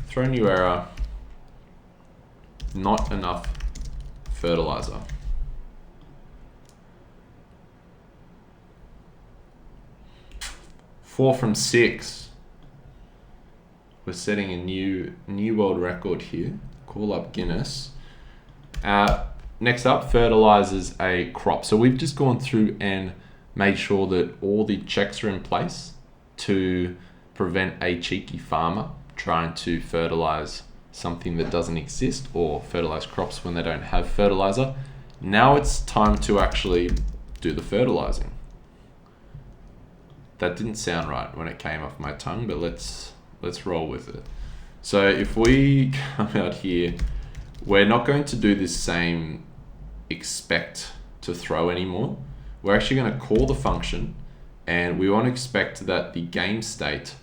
Throw new error, not enough fertilizer. Four from 6. We're setting a new world record here. Call up Guinness. Next up, fertilizes a crop. So we've just gone through and made sure that all the checks are in place to prevent a cheeky farmer trying to fertilize something that doesn't exist or fertilize crops when they don't have fertilizer. Now it's time to actually do the fertilizing. That didn't sound right when it came off my tongue, but let's roll with it. So if we come out here, we're not going to do this same expect to throw anymore. We're actually going to call the function, and we want to expect that the game state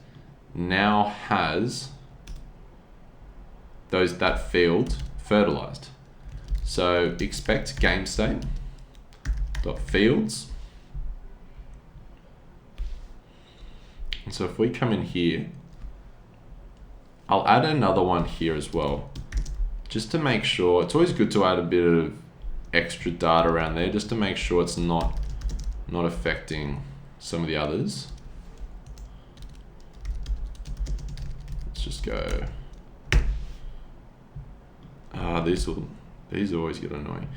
now has that field fertilized. So expect game state dot fields. And so if we come in here, I'll add another one here as well, just to make sure. It's always good to add a bit of extra data around there, just to make sure it's not affecting some of the others. Let's just go. These always get annoying.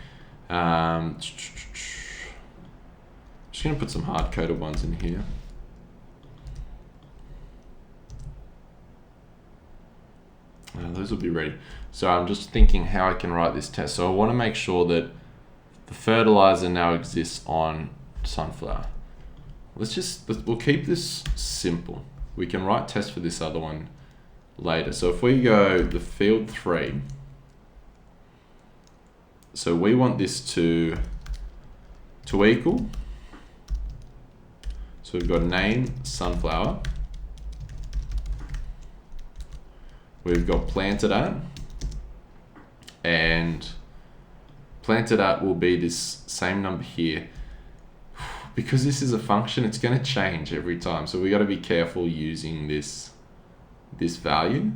Just gonna put some hard-coded ones in here. those will be ready. So I'm just thinking how I can write this test. So I want to make sure that the fertilizer now exists on sunflower. We'll keep this simple. We can write test for this other one later. So if we go the field 3, so we want this to equal. So we've got name sunflower. We've got planted at, and planted at will be this same number here. Because this is a function, it's going to change every time. So we got to be careful using this value.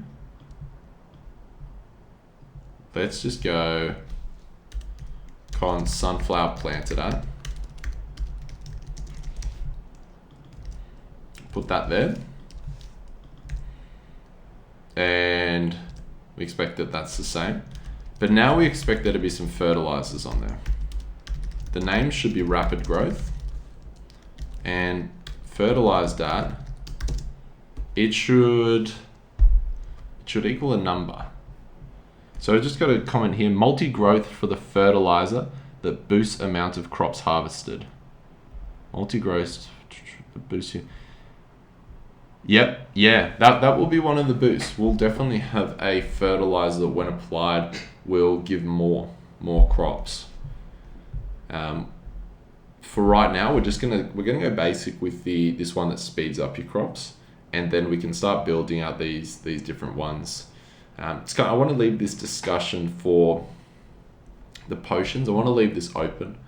Let's just go const sunflower planted at. Put that there. And we expect that that's the same. But now we expect there to be some fertilizers on there. The name should be rapid growth. And fertilized at, it should equal a number. So I just got a comment here, multi-growth for the fertilizer that boosts amount of crops harvested. Multi-growth boosts here. Yep, yeah, that will be one of the boosts. We'll definitely have a fertilizer that when applied will give more crops. For right now, we're gonna go basic with this one that speeds up your crops, and then we can start building out these different ones. I want to leave this discussion for the potions. I want to leave this open.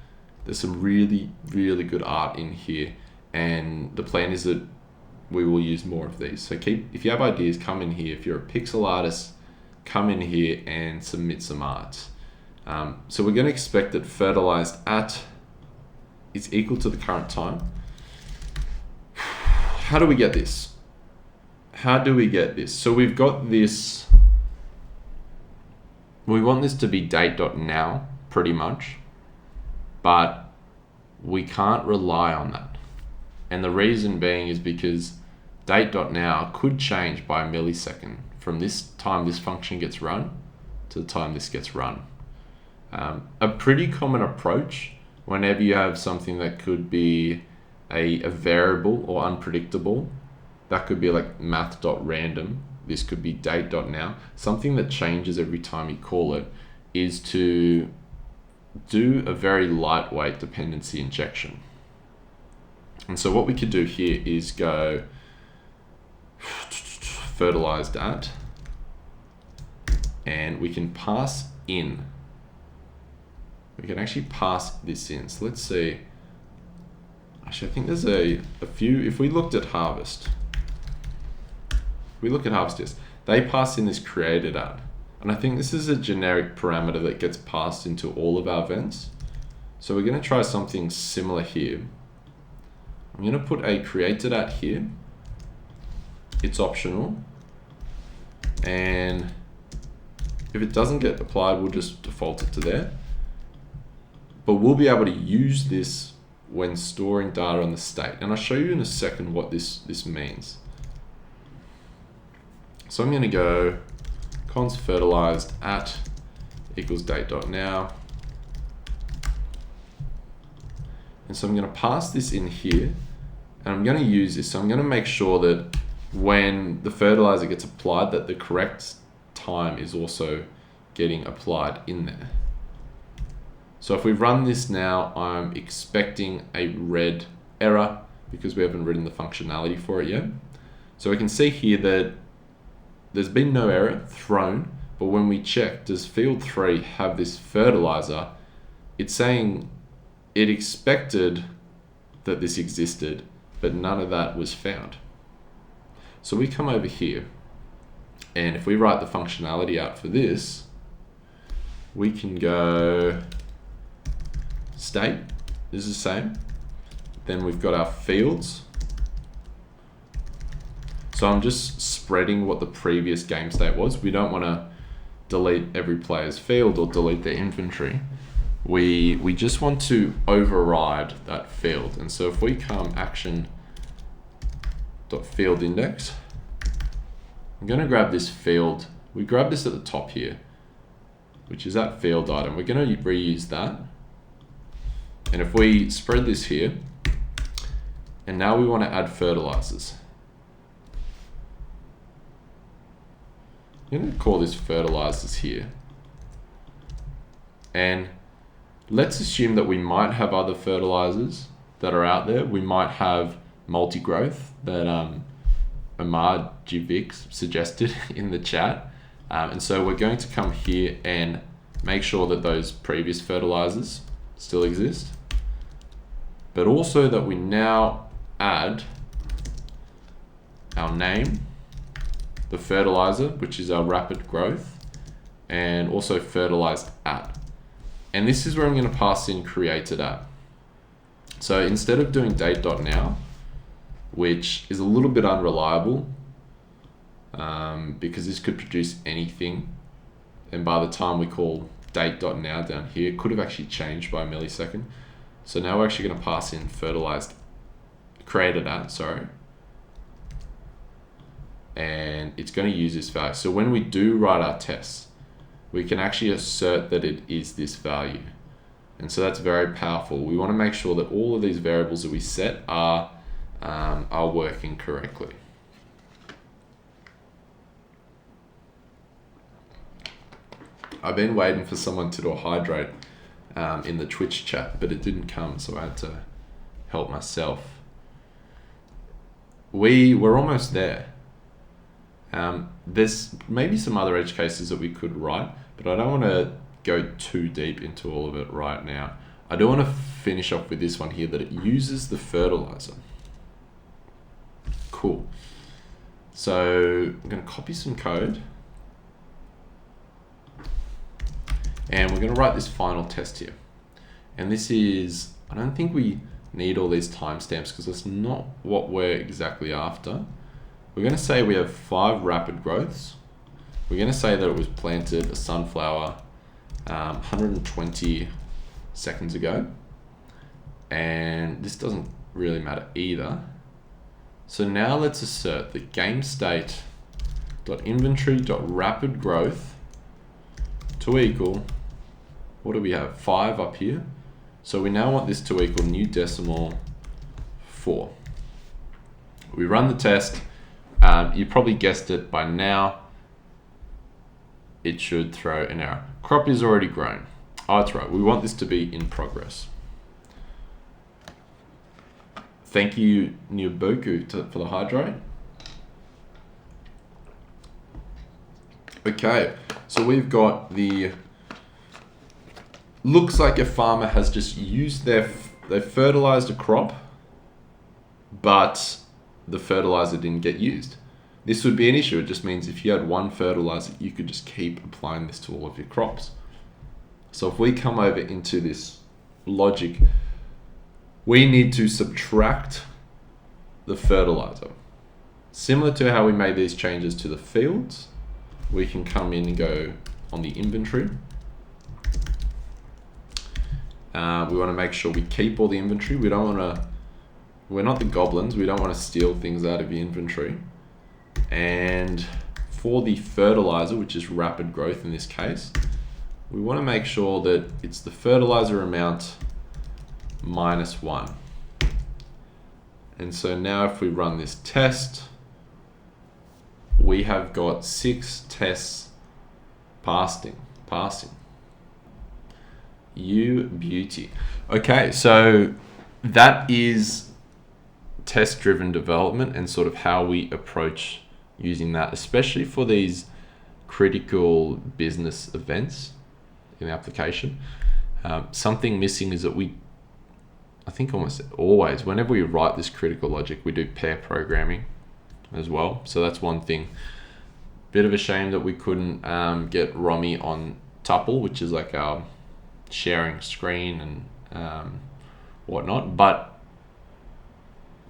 There's some really good art in here, and the plan is that we will use more of these. So if you have ideas, come in here. If you're a pixel artist, come in here and submit some art. So we're going to expect that fertilized at is equal to the current time. How do we get this? So we've got this. We want this to be date.now pretty much, but we can't rely on that. And the reason being is because date.now could change by a millisecond from this time this function gets run to the time this gets run. A pretty common approach whenever you have something that could be a variable or unpredictable, that could be like math.random, this could be date.now, something that changes every time you call it, is to do a very lightweight dependency injection. And so what we could do here is go fertilized at, and we can pass in. We can actually pass this in. So let's see. Actually, I think there's a few. If we looked at harvest, yes, they pass in this created at. And I think this is a generic parameter that gets passed into all of our events. So we're going to try something similar here. I'm going to put a created at here. It's optional. And if it doesn't get applied, we'll just default it to there. But we'll be able to use this when storing data on the state. And I'll show you in a second what this means. So I'm going to go const fertilized at equals date.now. And so I'm going to pass this in here, and I'm going to use this. So I'm going to make sure that when the fertilizer gets applied, that the correct time is also getting applied in there. So if we run this now, I'm expecting a red error because we haven't written the functionality for it yet. So we can see here that there's been no error thrown, but when we check, does field 3 have this fertilizer? It's saying it expected that this existed, but none of that was found. So we come over here, and if we write the functionality out for this, we can go state is the same. Then we've got our fields. So I'm just spreading what the previous game state was. We don't want to delete every player's field or delete their inventory. We just want to override that field. And so if we come action.fieldIndex, I'm going to grab this field we grab this at the top here, which is that field item. We're going to reuse that. And if we spread this here, and now we want to add fertilizers. I'm going to call this fertilizers here. And let's assume that we might have other fertilizers that are out there. We might have multi-growth that Amar Jivik suggested in the chat. And so we're going to come here and make sure that those previous fertilizers still exist, but also that we now add our name, the fertilizer, which is our rapid growth, and also fertilized at. And this is where I'm going to pass in created at. So instead of doing date.now, which is a little bit unreliable, because this could produce anything, and by the time we call date.now down here, it could have actually changed by a millisecond. So now we're actually going to pass in created at, sorry, and it's going to use this value. So when we do write our tests, we can actually assert that it is this value. And so that's very powerful. We want to make sure that all of these variables that we set are working correctly. I've been waiting for someone to do a hydrate in the Twitch chat, but it didn't come, so I had to help myself. We're almost there. There's maybe some other edge cases that we could write, but I don't want to go too deep into all of it right now. I do want to finish off with this one here, that it uses the fertilizer. Cool. So I'm going to copy some code, and we're going to write this final test here. And this is, I don't think we need all these timestamps because that's not what we're exactly after. We're going to say we have 5 rapid growths. We're going to say that it was planted a sunflower 120 seconds ago. And this doesn't really matter either. So now let's assert that GameState.inventory.rapidGrowth to equal, what do we have? 5 up here. So we now want this to equal new decimal 4. We run the test. You probably guessed it by now. It should throw an error. Crop is already grown. Oh, that's right. We want this to be in progress. Thank you, Nyoboku, for the hydrate. Okay, so we've got looks like a farmer has just used they fertilized a crop, but the fertilizer didn't get used. This would be an issue. It just means if you had one fertilizer, you could just keep applying this to all of your crops. So if we come over into this logic, we need to subtract the fertilizer. Similar to how we made these changes to the fields, we can come in and go on the inventory. We want to make sure we keep all the inventory. We're not the goblins. We don't want to steal things out of your inventory. And for the fertilizer, which is rapid growth in this case, we want to make sure that it's the fertilizer amount minus 1. And so now if we run this test, we have got 6 tests passing. You beauty. Okay, so that is test-driven development and sort of how we approach using that, especially for these critical business events in the application. Something missing is that I think almost always, whenever we write this critical logic, we do pair programming as well. So that's one thing. Bit of a shame that we couldn't get Romy on Tuple, which is like our sharing screen and whatnot. But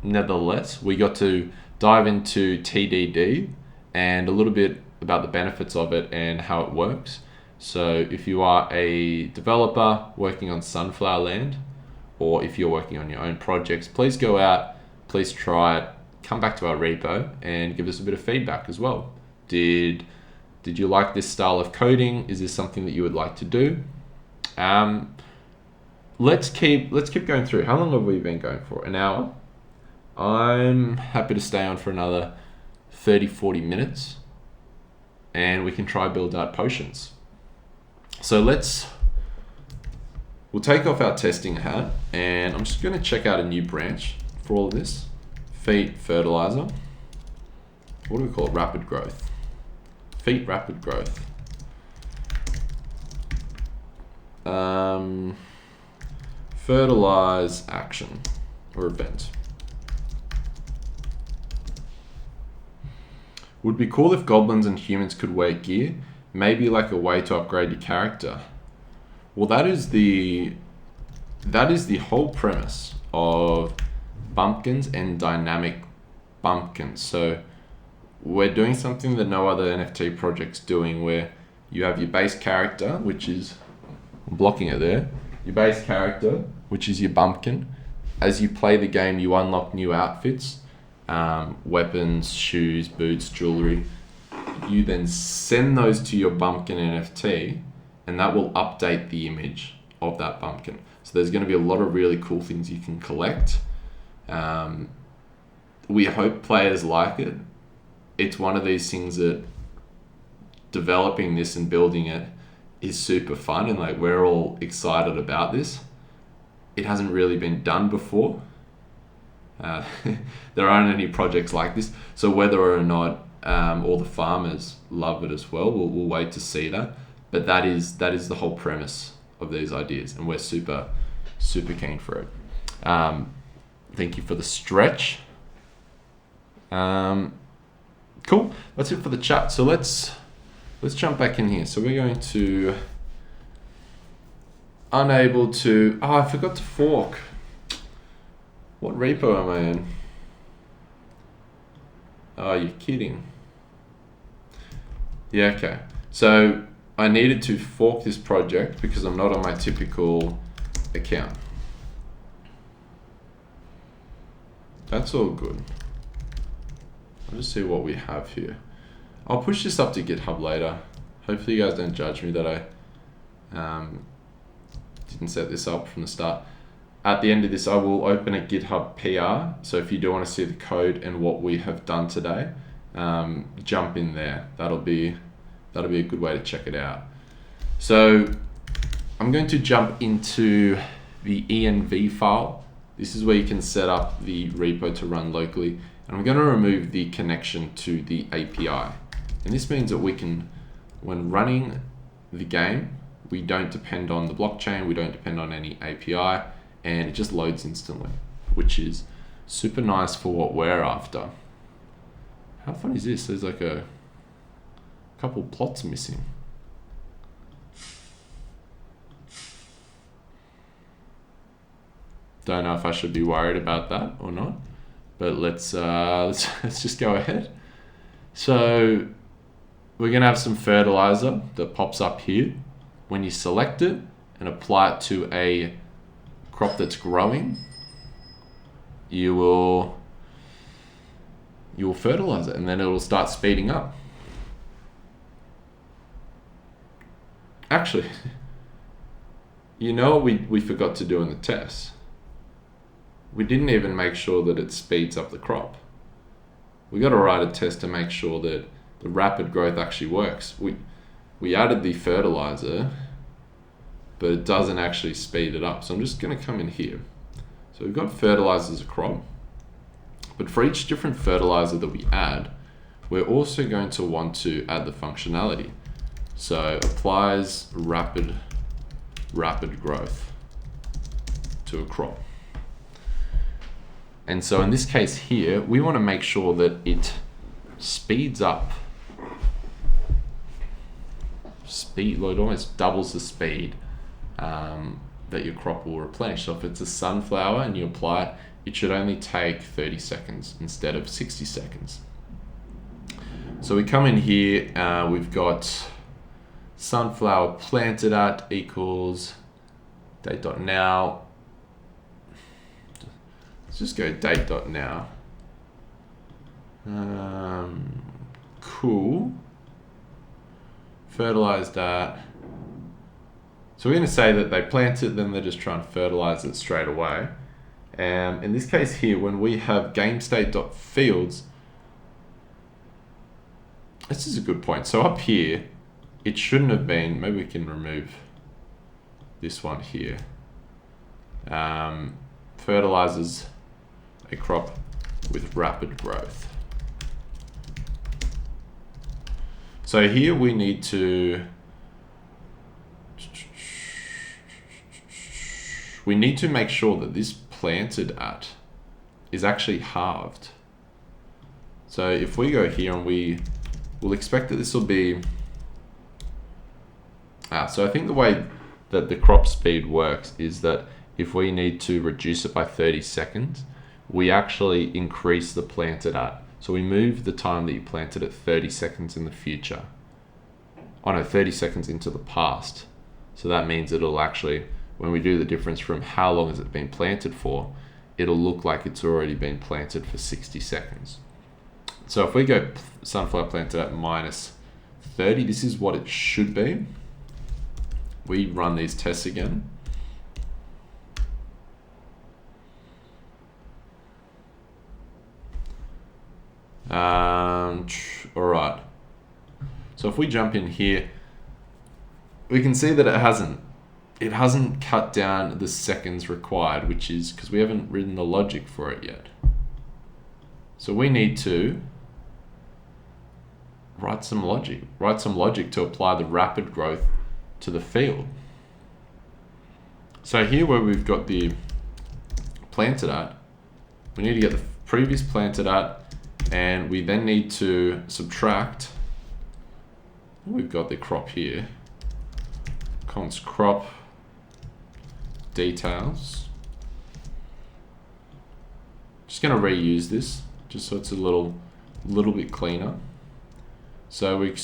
nevertheless, we got to dive into TDD and a little bit about the benefits of it and how it works. So if you are a developer working on sunflower land, or if you're working on your own projects, please go out, please try it, come back to our repo and give us a bit of feedback as well. Did Did you like this style of coding? Is this something that you would like to do? Let's keep going through. How long have we been going for? An hour? I'm happy to stay on for another 30-40 minutes, and we can try build out potions. So we'll take off our testing hat, and I'm just going to check out a new branch for all of this. Feet fertilizer. What do we call it? Rapid growth. Feet rapid growth. Fertilize action or event. Would be cool if goblins and humans could wear gear, maybe like a way to upgrade your character. Well, that is the whole premise of bumpkins and dynamic bumpkins. So we're doing something that no other NFT project's doing, where you have your base character, which is, I'm blocking it there, your base character, which is your bumpkin. As you play the game, you unlock new outfits, weapons, shoes, boots, jewelry. You then send those to your bumpkin NFT, and that will update the image of that bumpkin. So there's going to be a lot of really cool things you can collect. We hope players like it. It's one of these things that developing this and building it is super fun, and like we're all excited about this. It hasn't really been done before. There aren't any projects like this, so whether or not all the farmers love it as well, we'll wait to see that. But that is the whole premise of these ideas, and we're super keen for it. Thank you for the stretch. Cool. That's it for the chat. So let's jump back in here. So we're going to unable to. Oh, I forgot to fork. What repo am I in? Oh, you're kidding. Yeah, okay. So I needed to fork this project because I'm not on my typical account. That's all good. I'll just see what we have here. I'll push this up to GitHub later. Hopefully you guys don't judge me that I didn't set this up from the start. At the end of this, I will open a GitHub PR. So if you do want to see the code and what we have done today, jump in there. That'll be a good way to check it out. So I'm going to jump into the env file. This is where you can set up the repo to run locally. And I'm going to remove the connection to the API. And this means that we can, when running the game, we don't depend on the blockchain, we don't depend on any API, and it just loads instantly, which is super nice for what we're after. How fun is this? There's like a couple plots missing. Don't know if I should be worried about that or not, but let's just go ahead. So we're gonna have some fertilizer that pops up here. When you select it and apply it to a crop that's growing, you will fertilize it, and then it'll start speeding up. Actually, you know what we forgot to do in the test? We didn't even make sure that it speeds up the crop. We got to write a test to make sure that the rapid growth actually works. We added the fertilizer, but it doesn't actually speed it up. So I'm just going to come in here. So we've got fertilizer as a crop, but for each different fertilizer that we add, we're also going to want to add the functionality. So applies rapid growth to a crop. And so in this case here, we want to make sure that it speeds up. It almost doubles the speed that your crop will replenish. So if it's a sunflower and you apply it, it should only take 30 seconds instead of 60 seconds. So we come in here, we've got sunflower planted at equals date.now. Let's just go date.now. Cool. fertilize that. So we're going to say that they plant it, then they're just trying to fertilize it straight away. In this case here, when we have gamestate.fields, this is a good point. So up here, it shouldn't have been, maybe we can remove this one here. Fertilizes a crop with rapid growth. So here we need to make sure that this planted at is actually halved. So if we go here and we'll expect that this will be, so I think the way that the crop speed works is that if we need to reduce it by 30 seconds, we actually increase the planted at. So we move the time that you planted at 30 seconds in the future. 30 seconds into the past. So that means it'll actually, when we do the difference from how long has it been planted for, it'll look like it's already been planted for 60 seconds. So if we go sunflower planted at minus 30, this is what it should be. We run these tests again. All right. So if we jump in here, we can see that it hasn't cut down the seconds required, which is because we haven't written the logic for it yet. So we need to write some logic to apply the rapid growth to the field. So here where we've got the planted at, we need to get the previous planted at, and we then need to subtract, we've got the crop here, const crop details. Just going to reuse this just so it's a little bit cleaner. So we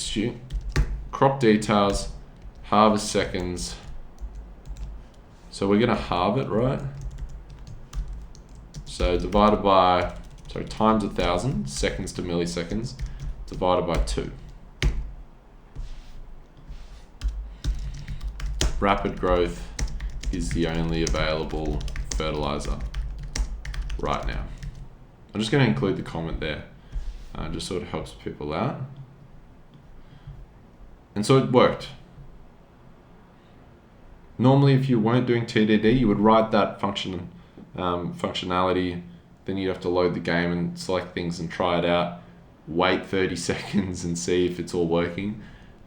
crop details, harvest seconds. So we're going to halve it, right? So divided by, times 1,000, seconds to milliseconds, divided by 2. Rapid growth is the only available fertilizer right now. I'm just going to include the comment there, just sort of helps people out. And so it worked. Normally, if you weren't doing TDD, you would write that functionality, then you'd have to load the game and select things and try it out, wait 30 seconds and see if it's all working.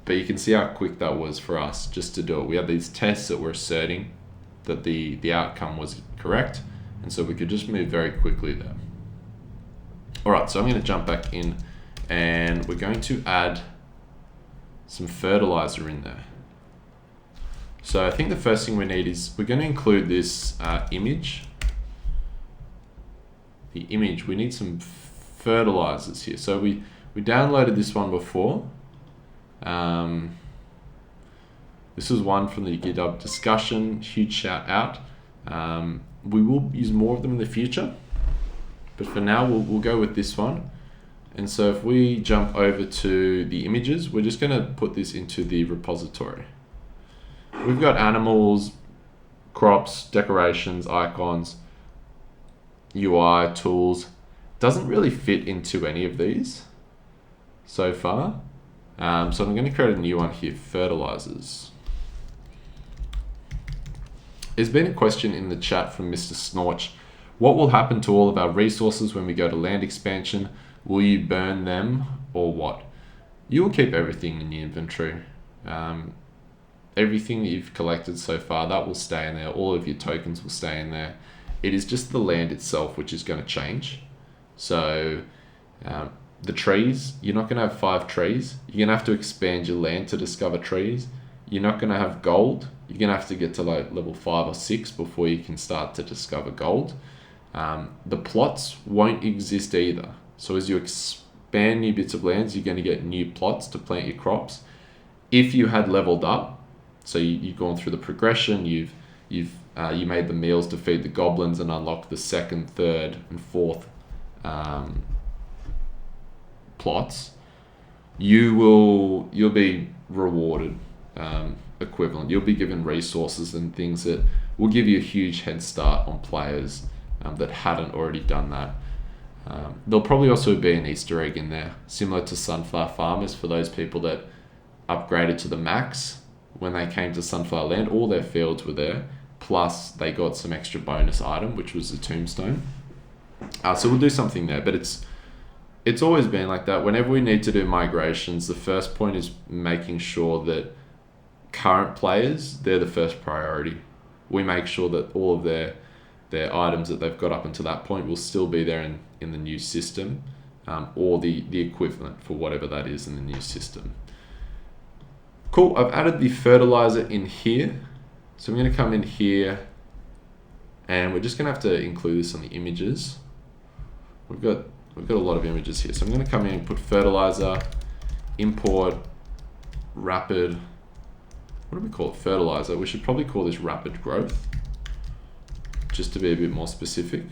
But you can see how quick that was for us just to do it. We had these tests that were asserting that the outcome was correct, and so we could just move very quickly there. All right, so I'm going to jump back in and we're going to add some fertilizer in there. So I think the first thing we need is we're going to include this image. The image, we need some fertilizers here. So we downloaded this one before. This was one from the GitHub discussion, huge shout out. We will use more of them in the future, but for now we'll go with this one. And so if we jump over to the images, we're just going to put this into the repository. We've got animals, crops, decorations, icons, UI, tools. Doesn't really fit into any of these so far. So I'm going to create a new one here, fertilizers. There's been a question in the chat from Mr. Snorch. What will happen to all of our resources when we go to land expansion? Will you burn them or what? You will keep everything in the inventory. Everything that you've collected so far, that will stay in there. All of your tokens will stay in there. It is just the land itself which is going to change. So the trees, you're not going to have 5 trees. You're going to have to expand your land to discover trees. You're not going to have gold. You're going to have to get to like level 5 or 6 before you can start to discover gold. The plots won't exist either. So as you expand new bits of lands, you're going to get new plots to plant your crops. If you had leveled up, so you've gone through the progression, you made the meals to feed the goblins and unlock the 2nd, 3rd, and 4th plots, you'll be rewarded equivalent. You'll be given resources and things that will give you a huge head start on players that hadn't already done that. There'll probably also be an Easter egg in there, similar to Sunflower Farmers, for those people that upgraded to the max. When they came to Sunflower Land, all their fields were there, plus they got some extra bonus item, which was the tombstone. So we'll do something there, but it's always been like that. Whenever we need to do migrations, the first point is making sure that current players, they're the first priority. We make sure that all of their items that they've got up until that point will still be there in the new system, or the equivalent for whatever that is in the new system. Cool, I've added the fertilizer in here. So I'm going to come in here and we're just going to have to include this on the images. We've got a lot of images here. So I'm going to come in and put fertilizer, import, rapid, what do we call it? Fertilizer. We should probably call this rapid growth, just to be a bit more specific.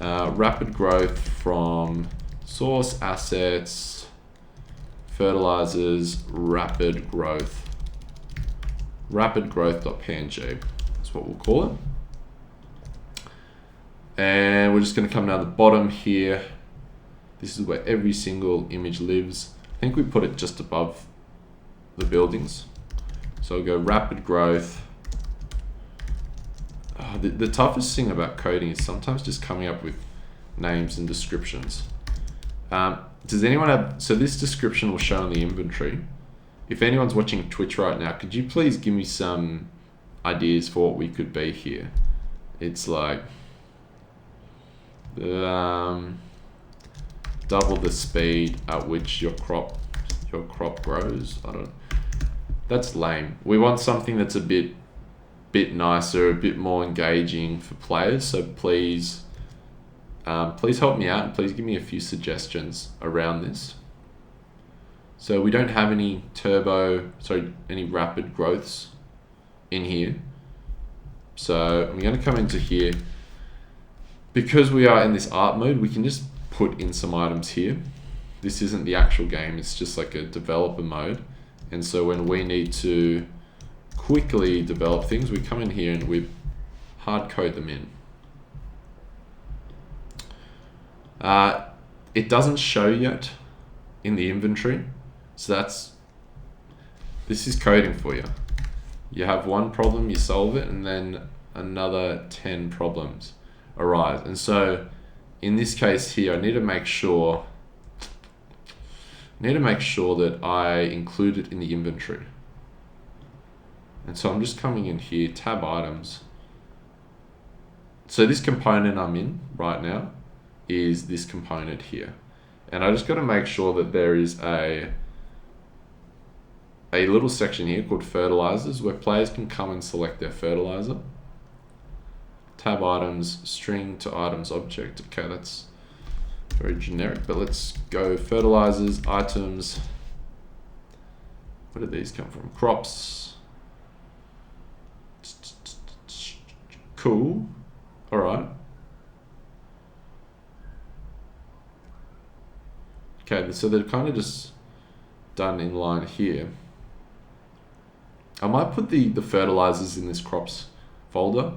Rapid growth from source assets, fertilizers, rapid growth, rapidgrowth.png. That's what we'll call it. And we're just going to come down the bottom here. This is where every single image lives. I think we put it just above the buildings. So I'll go rapid growth. The toughest thing about coding is sometimes just coming up with names and descriptions. Does anyone have, so this description will show in the inventory. If anyone's watching Twitch right now, could you please give me some ideas for what we could be here? It's like, double the speed at which your crop grows. That's lame. We want something that's a bit nicer, a bit more engaging for players. So please help me out and please give me a few suggestions around this. So we don't have any any rapid growths in here. So I'm going to come into here. Because we are in this art mode, we can just put in some items here. This isn't the actual game, it's just like a developer mode. And so when we need to quickly develop things, we come in here and we hard code them in. It doesn't show yet in the inventory. So this is coding for you. You have one problem, you solve it, and then another 10 problems arise. And so in this case here, I need to make sure that I include it in the inventory. And so I'm just coming in here, tab items. So this component I'm in right now is this component here. And I just got to make sure that there is a little section here called fertilizers where players can come and select their fertilizer. Tab items, string to items object. Okay, that's very generic, but let's go fertilizers, items. Where did these come from? Crops. Cool. All right. Okay, so they're kind of just done in line here. I might put the fertilizers in this crops folder.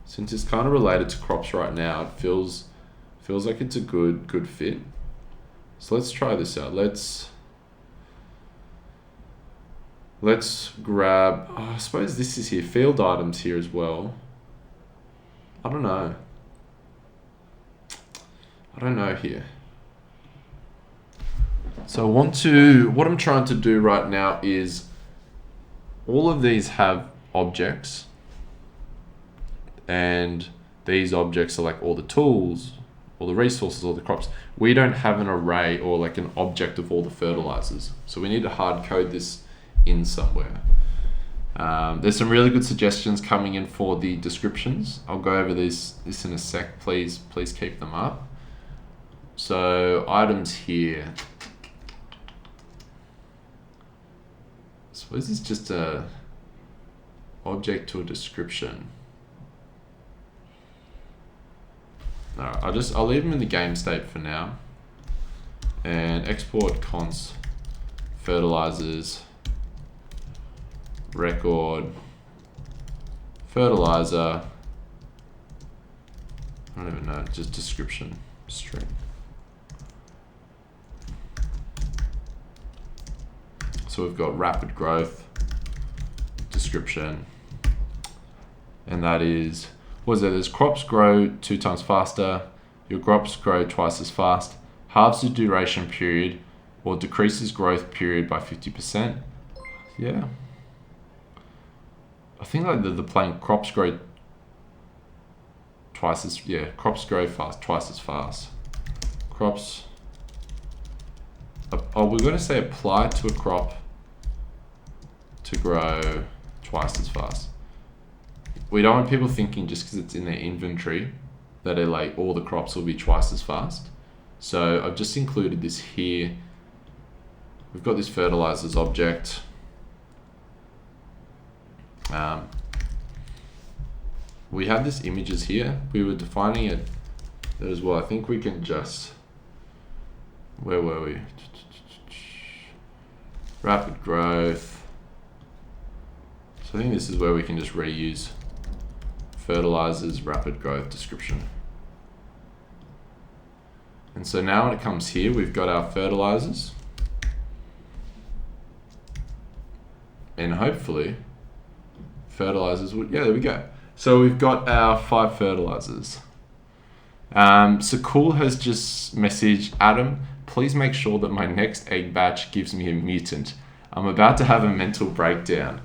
Since it's kind of related to crops right now, it feels like it's a good fit. So let's try this out. Let's grab, I suppose this is here, field items here as well. I don't know here. So what I'm trying to do right now is all of these have objects, and these objects are like all the tools, all the resources, all the crops. We don't have an array or like an object of all the fertilizers. So we need to hard code this in somewhere. There's some really good suggestions coming in for the descriptions. I'll go over this in a sec. Please keep them up. So items here. I suppose it's just a object to a description. Alright, I'll leave them in the game state for now. And export const fertilizers, record, fertilizer, I don't even know, just description string. So we've got rapid growth, description, and that is, what is it? There's crops grow 2 times faster, your crops grow twice as fast, halves the duration period, or decreases growth period by 50%. Yeah. I think like the plain crops grow twice as, yeah, crops grow twice as fast. Crops, oh, we're going to say apply to a crop to grow twice as fast. We don't want people thinking just because it's in their inventory that it, like, all the crops will be twice as fast. So I've just included this here. We've got this fertilizers object. We have this images here. We were defining it as well. I think we can just, where were we? Rapid growth. So I think this is where we can just reuse fertilizers, rapid growth description. And so now when it comes here, we've got our fertilizers. And hopefully fertilizers would, yeah, there we go. So we've got our 5 fertilizers. So Cool has just messaged, Adam, please make sure that my next egg batch gives me a mutant. I'm about to have a mental breakdown.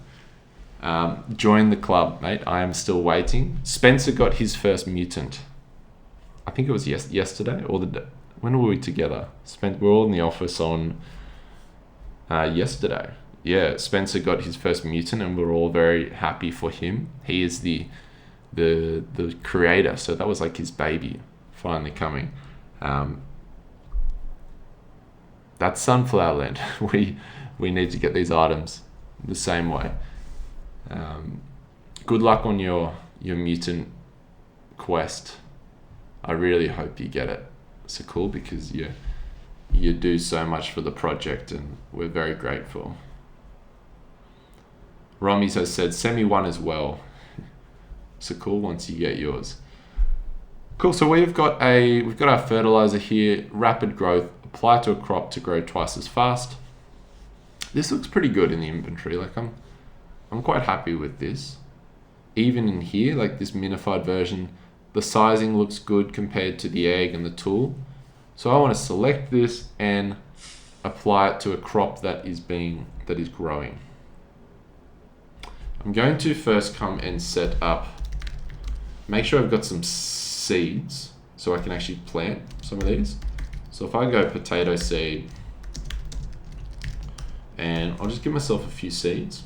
Join the club, mate. I am still waiting. Spencer got his first mutant. I think it was yesterday or when were we together? We're all in the office on yesterday. Yeah, Spencer got his first mutant and we're all very happy for him. He is the creator, so that was like his baby finally coming. That's Sunflower Land. We need to get these items the same way. Good luck on your mutant quest. I really hope you get it. So cool, because you do so much for the project and we're very grateful. Romies has said semi 1 as well. So cool once you get yours. Cool, so we've got our fertilizer here, rapid growth, apply to a crop to grow twice as fast. This looks pretty good in the inventory. Like I'm quite happy with this. Even in here, like this minified version, the sizing looks good compared to the egg and the tool. So I want to select this and apply it to a crop that is growing. I'm going to first come and set up, make sure I've got some seeds so I can actually plant some of these. So if I go potato seed, and I'll just give myself a few seeds,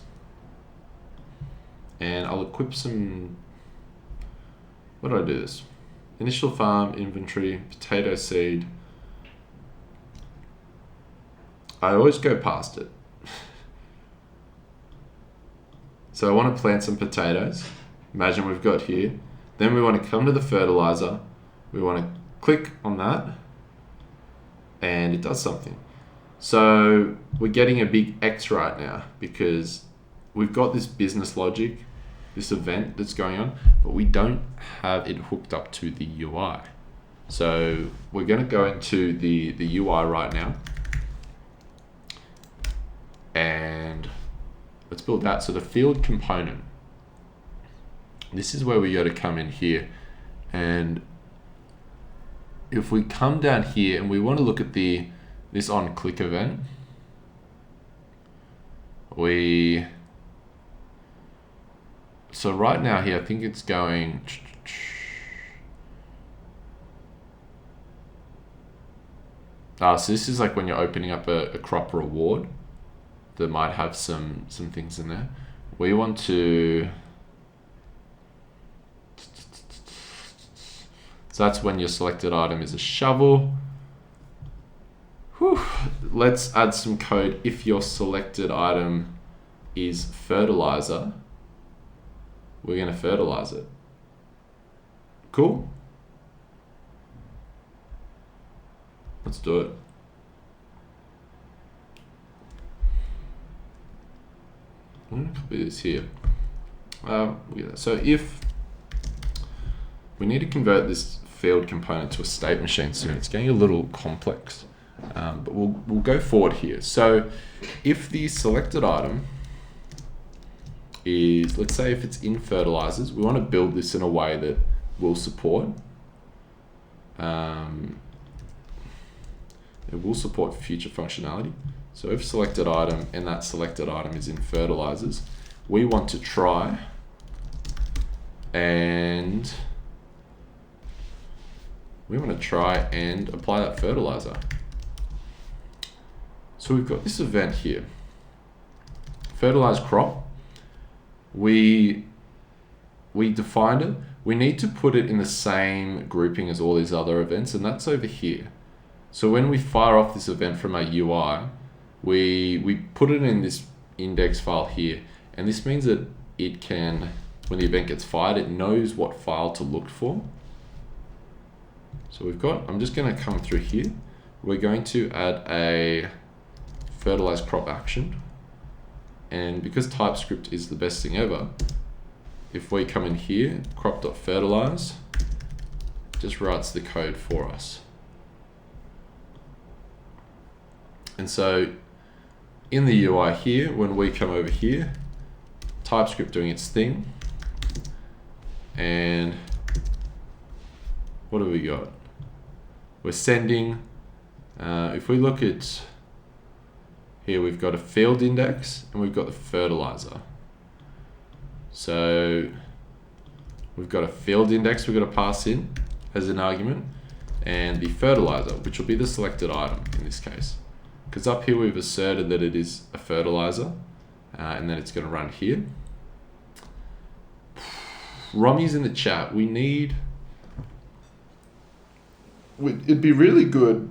and I'll equip some, what do I do this? Initial farm, inventory, potato seed. I always go past it. So I want to plant some potatoes. Imagine we've got here. Then we want to come to the fertilizer. We want to click on that and it does something. So we're getting a big X right now because we've got this business logic, this event that's going on, but we don't have it hooked up to the UI. So we're going to go into the UI right now and let's build that. So the field component, this is where we got to come in here. And if we come down here and we want to look at this on click event, so right now here, I think it's going, so this is like when you're opening up a crop reward that might have some things in there. We want to, so that's when your selected item is a shovel. Whew. Let's add some code. If your selected item is fertilizer, we're going to fertilize it. Cool. Let's do it. I'm going to copy this here. So if we need to convert this field component to a state machine soon, it's getting a little complex, but we'll go forward here. So if the selected item is, let's say if it's in fertilizers, we want to build this in a way that will support it will support future functionality. So if selected item and that selected item is in fertilizers, we want to try and apply that fertilizer. So we've got this event here, fertilize crop. We defined it. We need to put it in the same grouping as all these other events, and that's over here. So when we fire off this event from our UI, we put it in this index file here, and this means that it can, when the event gets fired, it knows what file to look for. So I'm just going to come through here. We're going to add a fertilize crop action, and because TypeScript is the best thing ever, if we come in here, crop.fertilize, it just writes the code for us. And so in the UI here, when we come over here, TypeScript doing its thing, and what have we got? We're sending, if we look at here, we've got a field index and we've got the fertilizer. So we've got a field index we've got to pass in as an argument, and the fertilizer, which will be the selected item in this case. Because up here we've asserted that it is a fertilizer, and then it's going to run here. Rommy's in the chat. It'd be really good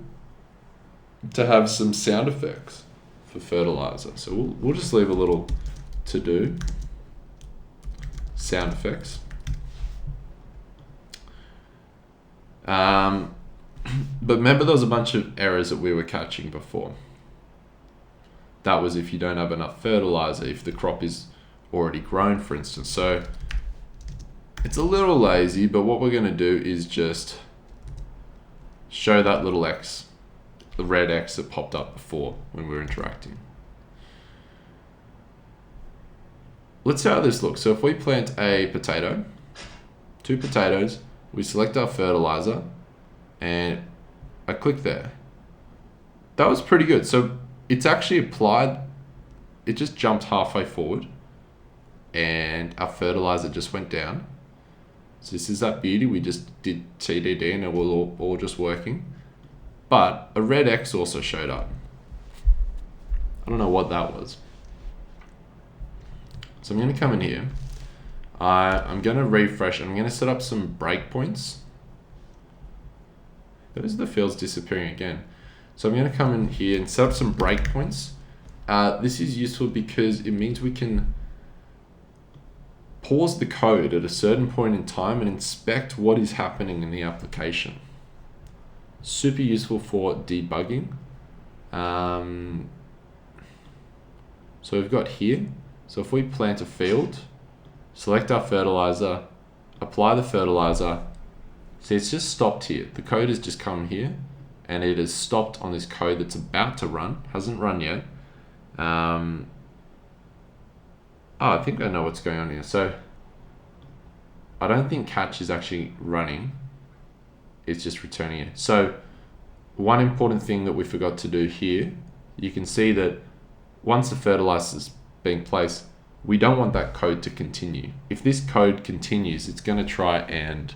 to have some sound effects for fertilizer. So we'll just leave a little to do. Sound effects. But remember, there was a bunch of errors that we were catching before. That was if you don't have enough fertilizer, if the crop is already grown, for instance. So it's a little lazy, but what we're going to do is just show that little X, the red X that popped up before when we were interacting. Let's see how this looks. So if we plant a potato, 2 potatoes, we select our fertilizer, and I click there. That was pretty good. So it's actually applied, it just jumped halfway forward, and our fertilizer just went down. So this is that beauty. We just did TDD and it was all just working. But a red X also showed up. I don't know what that was. So I'm going to come in here. I'm going to refresh. I'm going to set up some breakpoints. Those are the fields disappearing again. So I'm going to come in here and set up some breakpoints. This is useful because it means we can pause the code at a certain point in time and inspect what is happening in the application. Super useful for debugging. So we've got here. So if we plant a field, select our fertilizer, apply the fertilizer. See, it's just stopped here. The code has just come here and it has stopped on this code that's about to run, hasn't run yet. I think I know what's going on here. So I don't think catch is actually running. It's just returning it. So one important thing that we forgot to do here, you can see that once the fertilizer is being placed, we don't want that code to continue. If this code continues, it's going to try and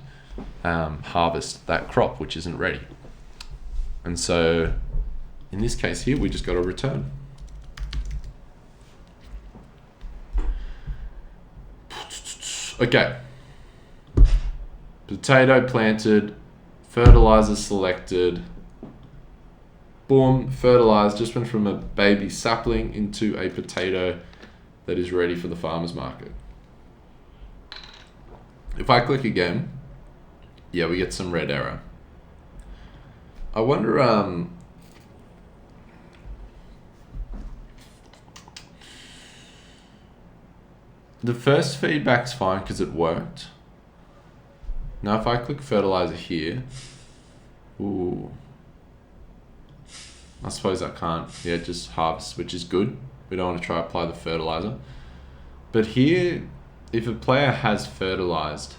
harvest that crop, which isn't ready. And so in this case here, we just got to return. Okay. Potato planted, fertilizer selected. Boom, fertilized, just went from a baby sapling into a potato that is ready for the farmer's market. If I click again, yeah, we get some red error. I wonder, the first feedback's fine because it worked. Now if I click fertilizer here, ooh, I suppose I can't, just harvest, which is good. We don't want to try apply the fertilizer. But here, if a player has fertilized,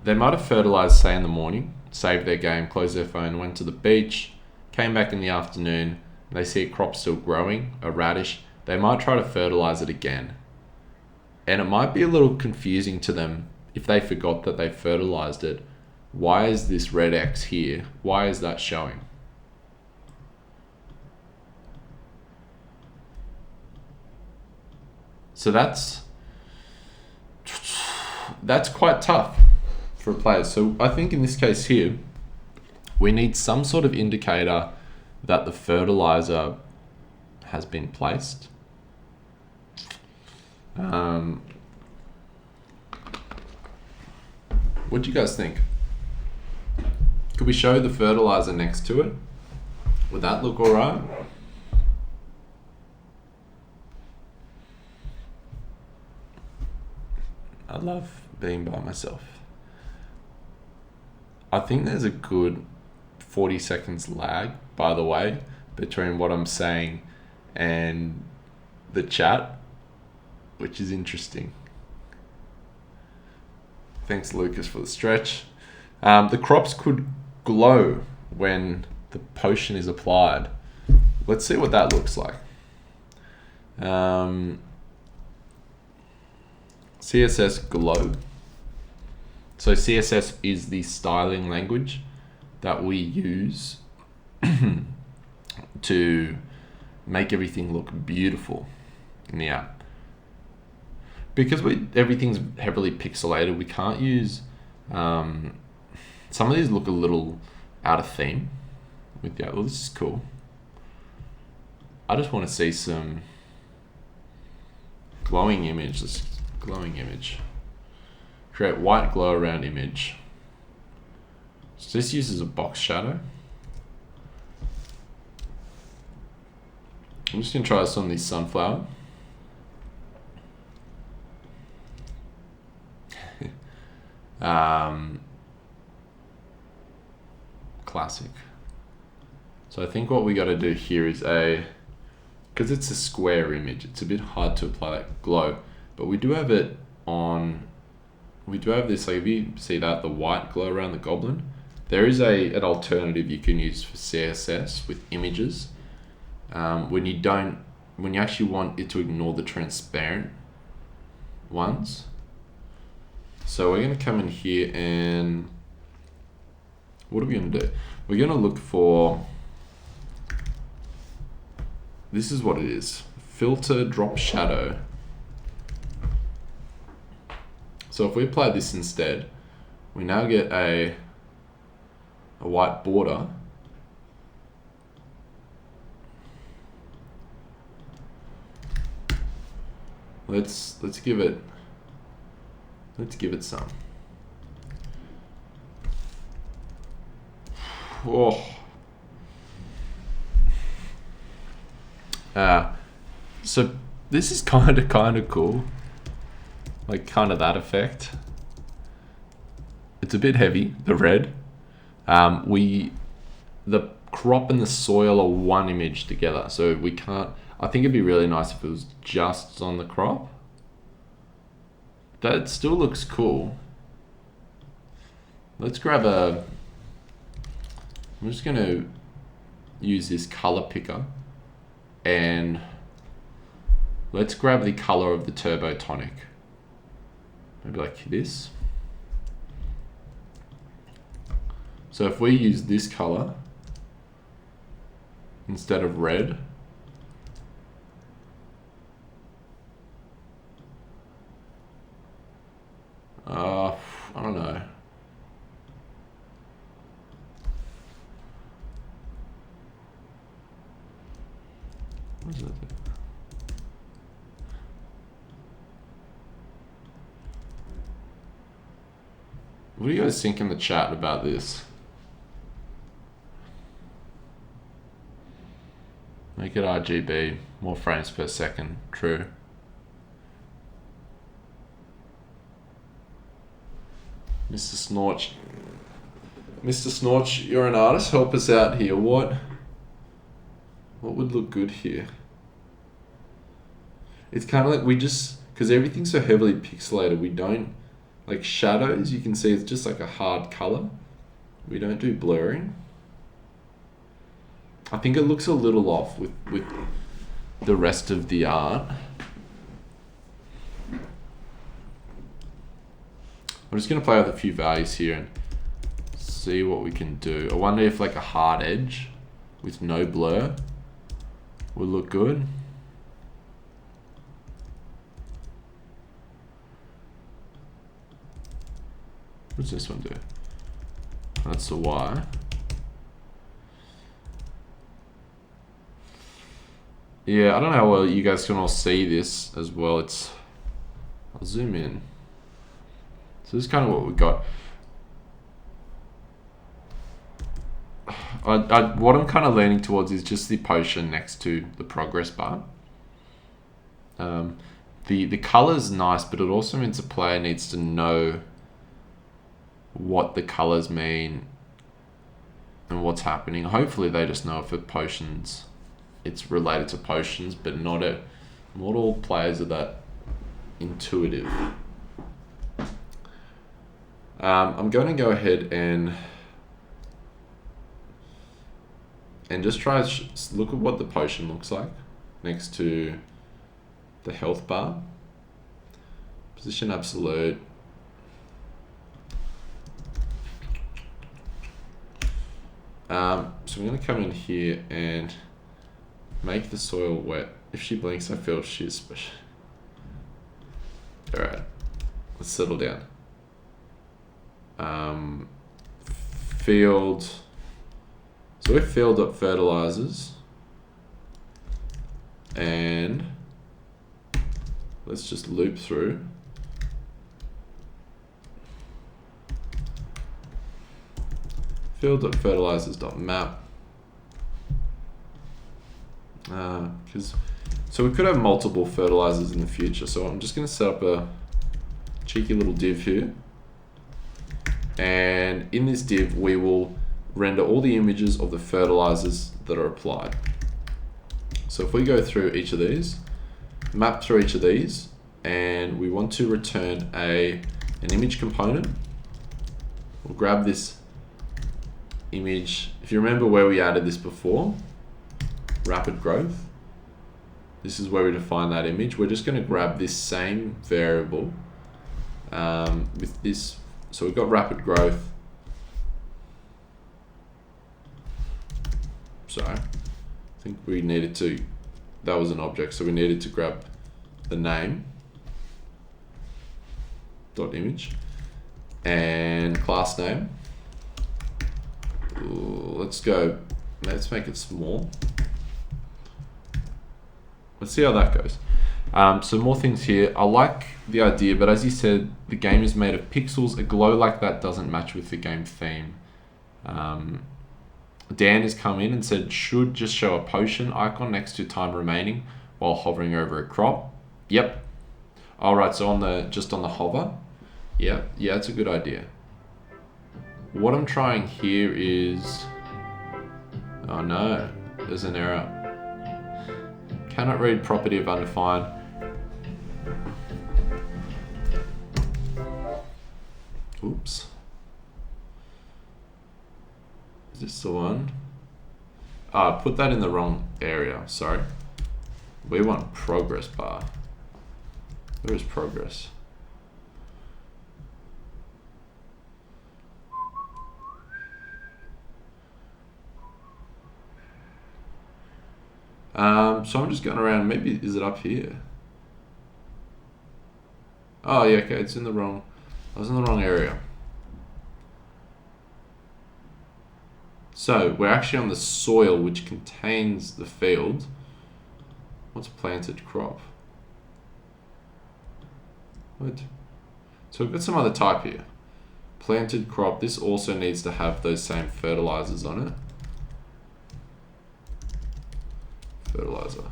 they might have fertilized, say, in the morning, saved their game, closed their phone, went to the beach, came back in the afternoon, they see a crop still growing, a radish, they might try to fertilize it again. And it might be a little confusing to them if they forgot that they fertilized it. Why is this red X here? Why is that showing? So that's quite tough for a player. So I think in this case here, we need some sort of indicator that the fertilizer has been placed. What do you guys think? Could we show the fertilizer next to it? Would that look all right? I love being by myself. I think there's a good 40 seconds lag, by the way, between what I'm saying and the chat, which is interesting. Thanks, Lucas, for the stretch. The crops could glow when the potion is applied. Let's see what that looks like. CSS glow. So CSS is the styling language that we use to make everything look beautiful in the app. Because everything's heavily pixelated, we can't use some of these look a little out of theme with the app. Well, this is cool. I just want to see some glowing image. Glowing image. Create white glow around image. So this uses a box shadow. I'm just gonna try this on this sunflower. Classic. So I think what we got to do here is because it's a square image, it's a bit hard to apply that glow, but we do have it on. We do have this, like if you see that, the white glow around the goblin, there is an alternative you can use for CSS with images. When you actually want it to ignore the transparent ones. So we're going to come in here and what are we going to do? We're going to look for, this is what it is, filter drop shadow. So if we apply this instead, we now get a white border. Let's give it some. Oh. So this is kind of cool. Like kind of that effect. It's a bit heavy, the red. The crop and the soil are one image together, so we can't. I think it'd be really nice if it was just on the crop. That still looks cool. Let's grab I'm just gonna use this color picker and let's grab the color of the turbo tonic. Maybe like this. So if we use this color instead of red, I don't know. What does that do? What do you guys think in the chat about this? Make it RGB, more frames per second, true. Mr. Snorch. Mr. Snorch, you're an artist. Help us out here. What would look good here? It's kind of like we just, because everything's so heavily pixelated, we don't, like shadows, you can see it's just like a hard color. We don't do blurring. I think it looks a little off with the rest of the art. I'm just going to play with a few values here and see what we can do. I wonder if like a hard edge with no blur would look good. What does this one do? That's the Y. Yeah, I don't know how well you guys can all see this as well. I'll zoom in. So this is kind of what we got. What I'm kind of leaning towards is just the potion next to the progress bar. The color's nice, but it also means the player needs to know what the colors mean and what's happening. Hopefully they just know if it's related to potions, but not all players are that intuitive. I'm going to go ahead and just try to look at what the potion looks like next to the health bar. Position absolute. So I'm going to come in here and make the soil wet. If she blinks, I feel she's special. Alright, let's settle down. Field. So we're field.fertilizers. And let's just loop through. Field.fertilizers.map. So we could have multiple fertilizers in the future. So I'm just going to set up a cheeky little div here. And in this div, we will render all the images of the fertilizers that are applied. So if we go through each of these, map through each of these, and we want to return an image component, we'll grab this image. If you remember where we added this before, rapid growth, this is where we define that image. We're just going to grab this same variable with this. So we've got rapid growth. Sorry, I think we needed to, that was an object, so we needed to grab the name dot image and class name. Ooh, let's make it small. Let's see how that goes. So more things here. I like the idea, but as you said, the game is made of pixels. A glow like that doesn't match with the game theme. Dan has come in and said, should just show a potion icon next to time remaining while hovering over a crop. Yep. All right, so just on the hover. Yeah, it's a good idea. What I'm trying here is, oh no, there's an error. Cannot read property of undefined. Oops. Is this the one? I put that in the wrong area, sorry. We want progress bar. Where is progress? So I'm just going around, maybe, is it up here? Oh yeah, okay, it's in the wrong, I was in the wrong area. So we're actually on the soil which contains the field. What's planted crop? What? So we've got some other type here. Planted crop, this also needs to have those same fertilizers on it. Fertilizer.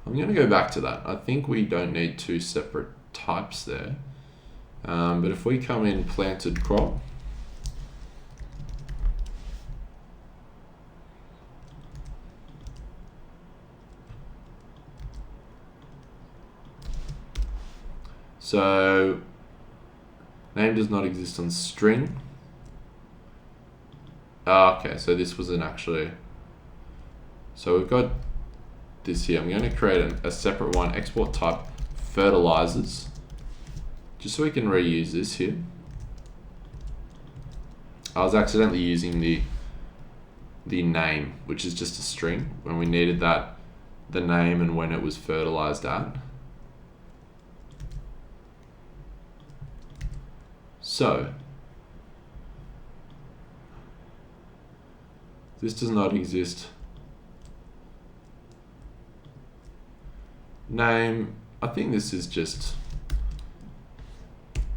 I'm going to go back to that. I think we don't need two separate types there. But if we come in planted crop, so name does not exist on string. Okay, so this wasn't actually. So we've got this here. I'm going to create a separate one, export type fertilizers, just so we can reuse this here. I was accidentally using the name, which is just a string, when we needed that, the name and when it was fertilized at. So this does not exist. Name, I think this is just,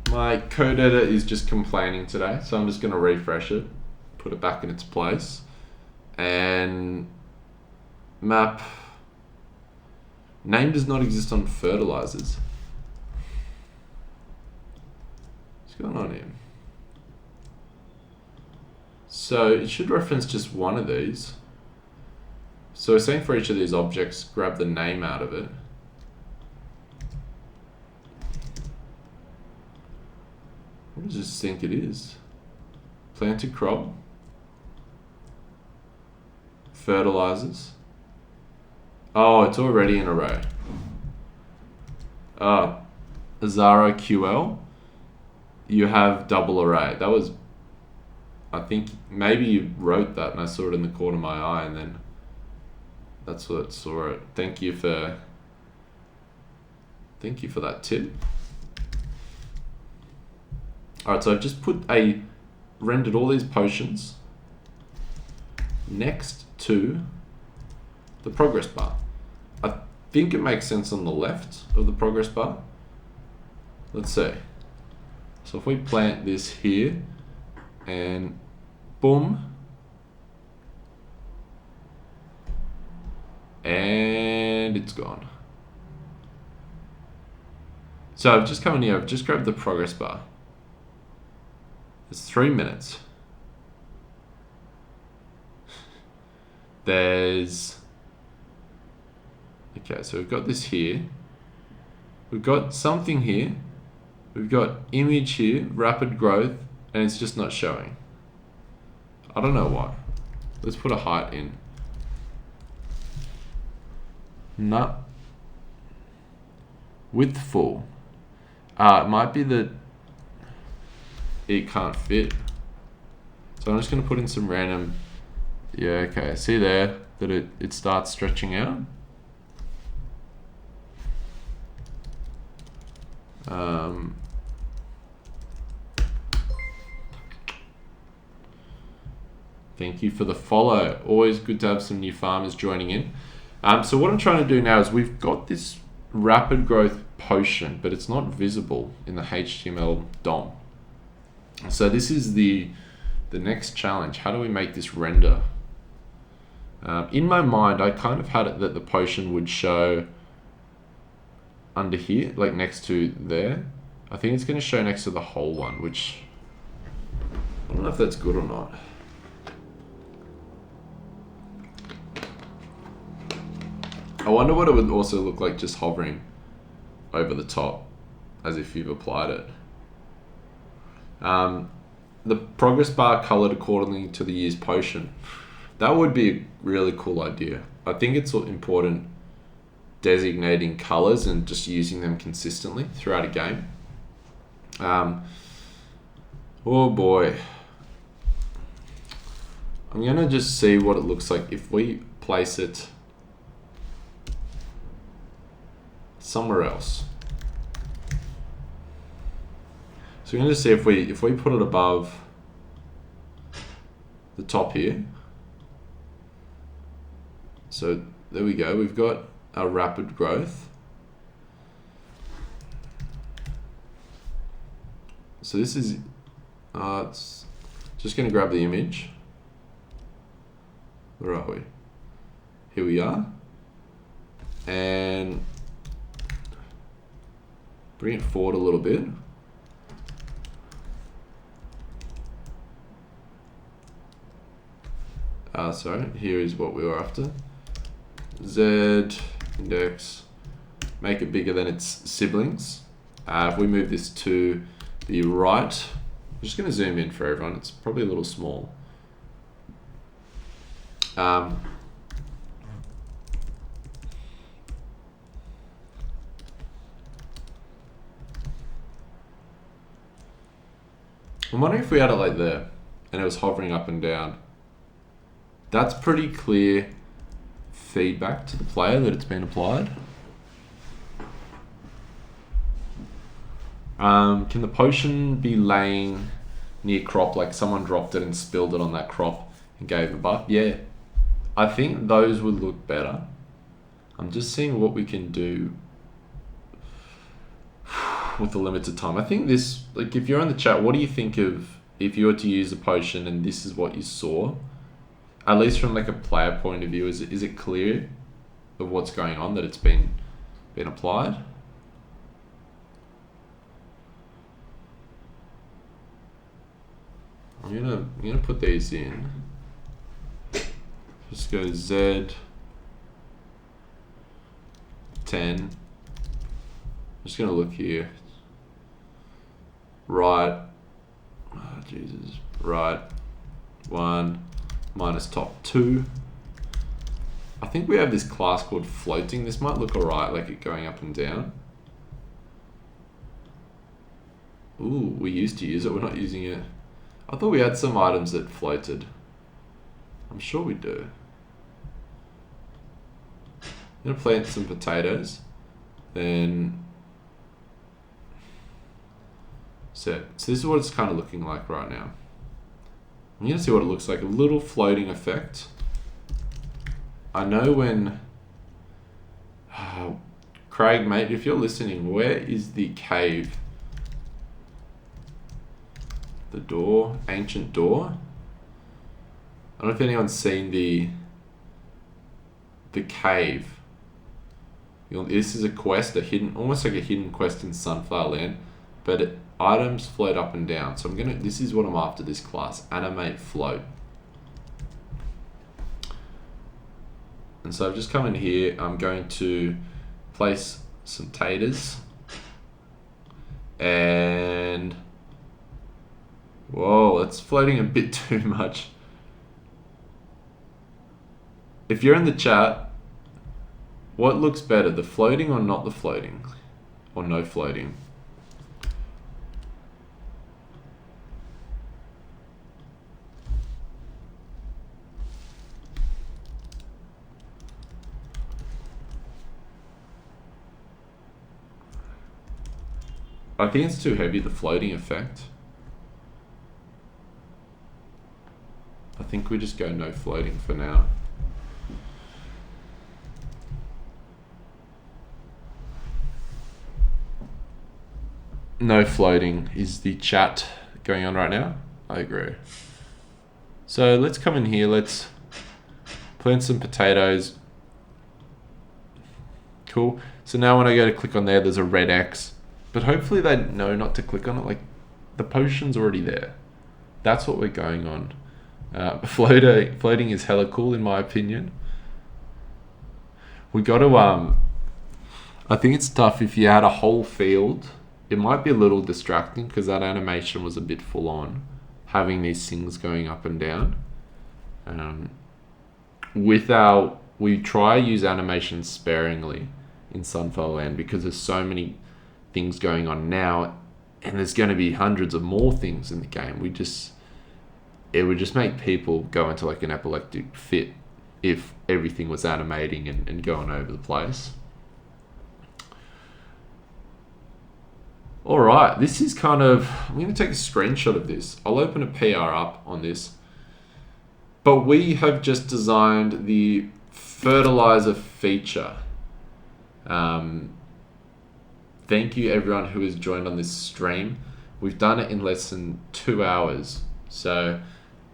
my code editor is just complaining today, so I'm just going to refresh it, put it back in its place, and map, name does not exist on fertilizers. What's going on here? So it should reference just one of these. So we're saying for each of these objects, grab the name out of it. What does this think it is? Planted crop, fertilizers. Oh, it's already an array. Azara QL, you have double array. That was, I think maybe you wrote that and I saw it in the corner of my eye, and then that's what saw it. Thank you for that tip. Alright, so I've just rendered all these potions next to the progress bar. I think it makes sense on the left of the progress bar. Let's see. So if we plant this here and boom, and it's gone. So I've just come in here, I've just grabbed the progress bar. It's 3 minutes. There's, okay, so we've got this here. We've got something here. We've got image here, rapid growth, and it's just not showing. I don't know why. Let's put a height in. No. Width full. It might be that it can't fit. So I'm just going to put in some random, yeah, okay, see there that it starts stretching out. Thank you for the follow. Always good to have some new farmers joining in. So what I'm trying to do now is we've got this rapid growth potion, but it's not visible in the HTML DOM. So this is the next challenge. How do we make this render? In my mind, I kind of had it that the potion would show under here, like next to there. I think it's going to show next to the whole one, which I don't know if that's good or not. I wonder what it would also look like just hovering over the top as if you've applied it. The progress bar colored accordingly to the used potion. That would be a really cool idea. I think it's important designating colors and just using them consistently throughout a game. Oh boy. I'm gonna just see what it looks like if we place it somewhere else. So we're going to see if we put it above the top here. So there we go. We've got our rapid growth. So this is, it's just going to grab the image. Where are we? Here we are. And bring it forward a little bit. Sorry, here is what we were after. Z index, make it bigger than its siblings. If we move this to the right, I'm just going to zoom in for everyone. It's probably a little small. I'm wondering if we had it like there and it was hovering up and down. That's pretty clear feedback to the player that it's been applied. Can the potion be laying near crop, like someone dropped it and spilled it on that crop and gave a buff? Yeah, I think those would look better. I'm just seeing what we can do with the limited time. I think this, like, if you're in the chat, what do you think of if you were to use a potion and this is what you saw? At least from like a player point of view, is it clear of what's going on, that it's been applied? I'm gonna put these in. Just go Z 10. I'm just gonna look here. Right. Oh, Jesus. Right. 1 minus top 2. I think we have this class called floating. This might look alright, like it going up and down. Ooh, we used to use it. We're not using it. I thought we had some items that floated. I'm sure we do. I'm gonna plant some potatoes. Then so this is what it's kind of looking like right now. I'm gonna see what it looks like. A little floating effect. I know when Craig, mate, if you're listening, where is the cave? The door, ancient door. I don't know if anyone's seen the cave. This is a quest, almost like a hidden quest in Sunflower Land, but items float up and down. So this is what I'm after this class, animate float. And so I've just come in here, I'm going to place some taters and whoa, that's floating a bit too much. If you're in the chat, what looks better, the floating or not the floating? Or no floating? I think it's too heavy, the floating effect. I think we just go no floating for now. No floating is the chat going on right now. I agree. So let's come in here, let's plant some potatoes. Cool. So now when I go to click on there, there's a red X, but hopefully they know not to click on it. Like, the potion's already there. That's what we're going on. Floating is hella cool in my opinion. We got to, I think it's tough if you had a whole field. It might be a little distracting because that animation was a bit full on, having these things going up and down. We try use animation sparingly in Sunflower Land because there's so many things going on now, and there's going to be hundreds of more things in the game. It would just make people go into like an epileptic fit if everything was animating and going over the place. All right, this is kind of, I'm going to take a screenshot of this. I'll open a PR up on this. But we have just designed the Fertiliser feature. Thank you everyone who has joined on this stream. We've done it in less than 2 hours. So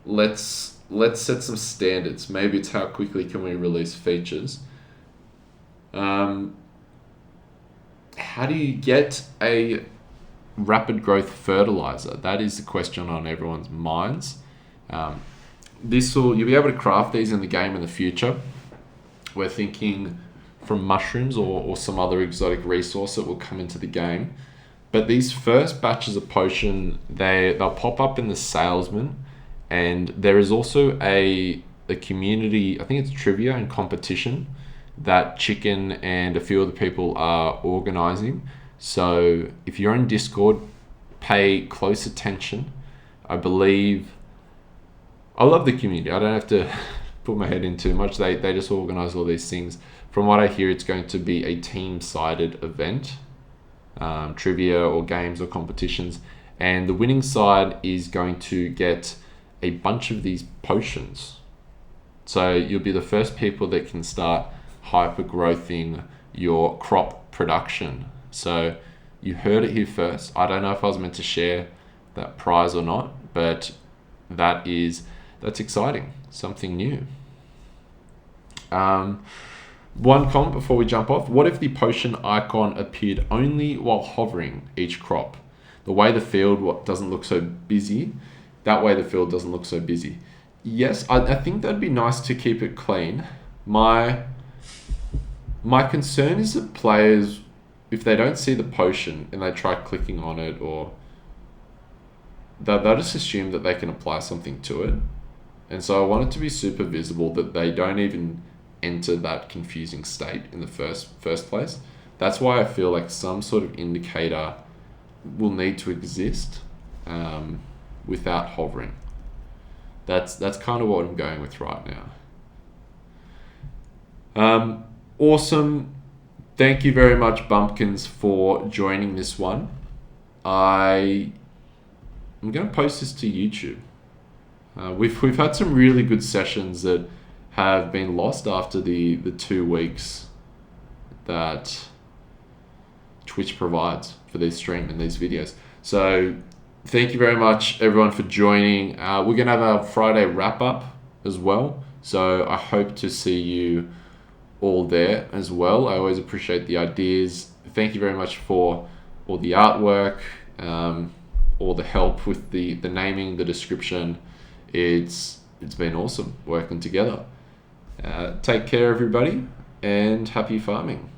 let's set some standards. Maybe it's how quickly can we release features. How do you get a rapid growth fertilizer? That is the question on everyone's minds. you'll be able to craft these in the game in the future. We're thinking from mushrooms or some other exotic resource that will come into the game. But these first batches of potion, they'll pop up in the salesman, and there is also a community, I think it's trivia and competition, that Chicken and a few other people are organizing. So if you're in Discord, pay close attention. I believe, I love the community. I don't have to put my head in too much. They just organize all these things. From what I hear, it's going to be a team-sided event, trivia or games or competitions. And the winning side is going to get a bunch of these potions. So you'll be the first people that can start hyper-growthing your crop production. So you heard it here first. I don't know if I was meant to share that prize or not, but that's exciting, something new. One comment before we jump off. What if the potion icon appeared only while hovering each crop? The way the field doesn't look so busy, that way the field doesn't look so busy. Yes, I think that'd be nice to keep it clean. My concern is that players, if they don't see the potion and they try clicking on it, or they'll just assume that they can apply something to it. And so I want it to be super visible, that they don't even enter that confusing state in the first place. That's why I feel like some sort of indicator will need to exist without hovering. That's kind of what I'm going with right now. Awesome. Thank you very much, Bumpkins, for joining this one. I'm going to post this to YouTube. We've had some really good sessions that have been lost after the 2 weeks that Twitch provides for these stream and these videos. So thank you very much, everyone, for joining. We're going to have our Friday wrap-up as well. So I hope to see you all there as well. I always appreciate the ideas. Thank you very much for all the artwork, all the help with the naming, the description. It's been awesome working together. Take care, everybody, and happy farming.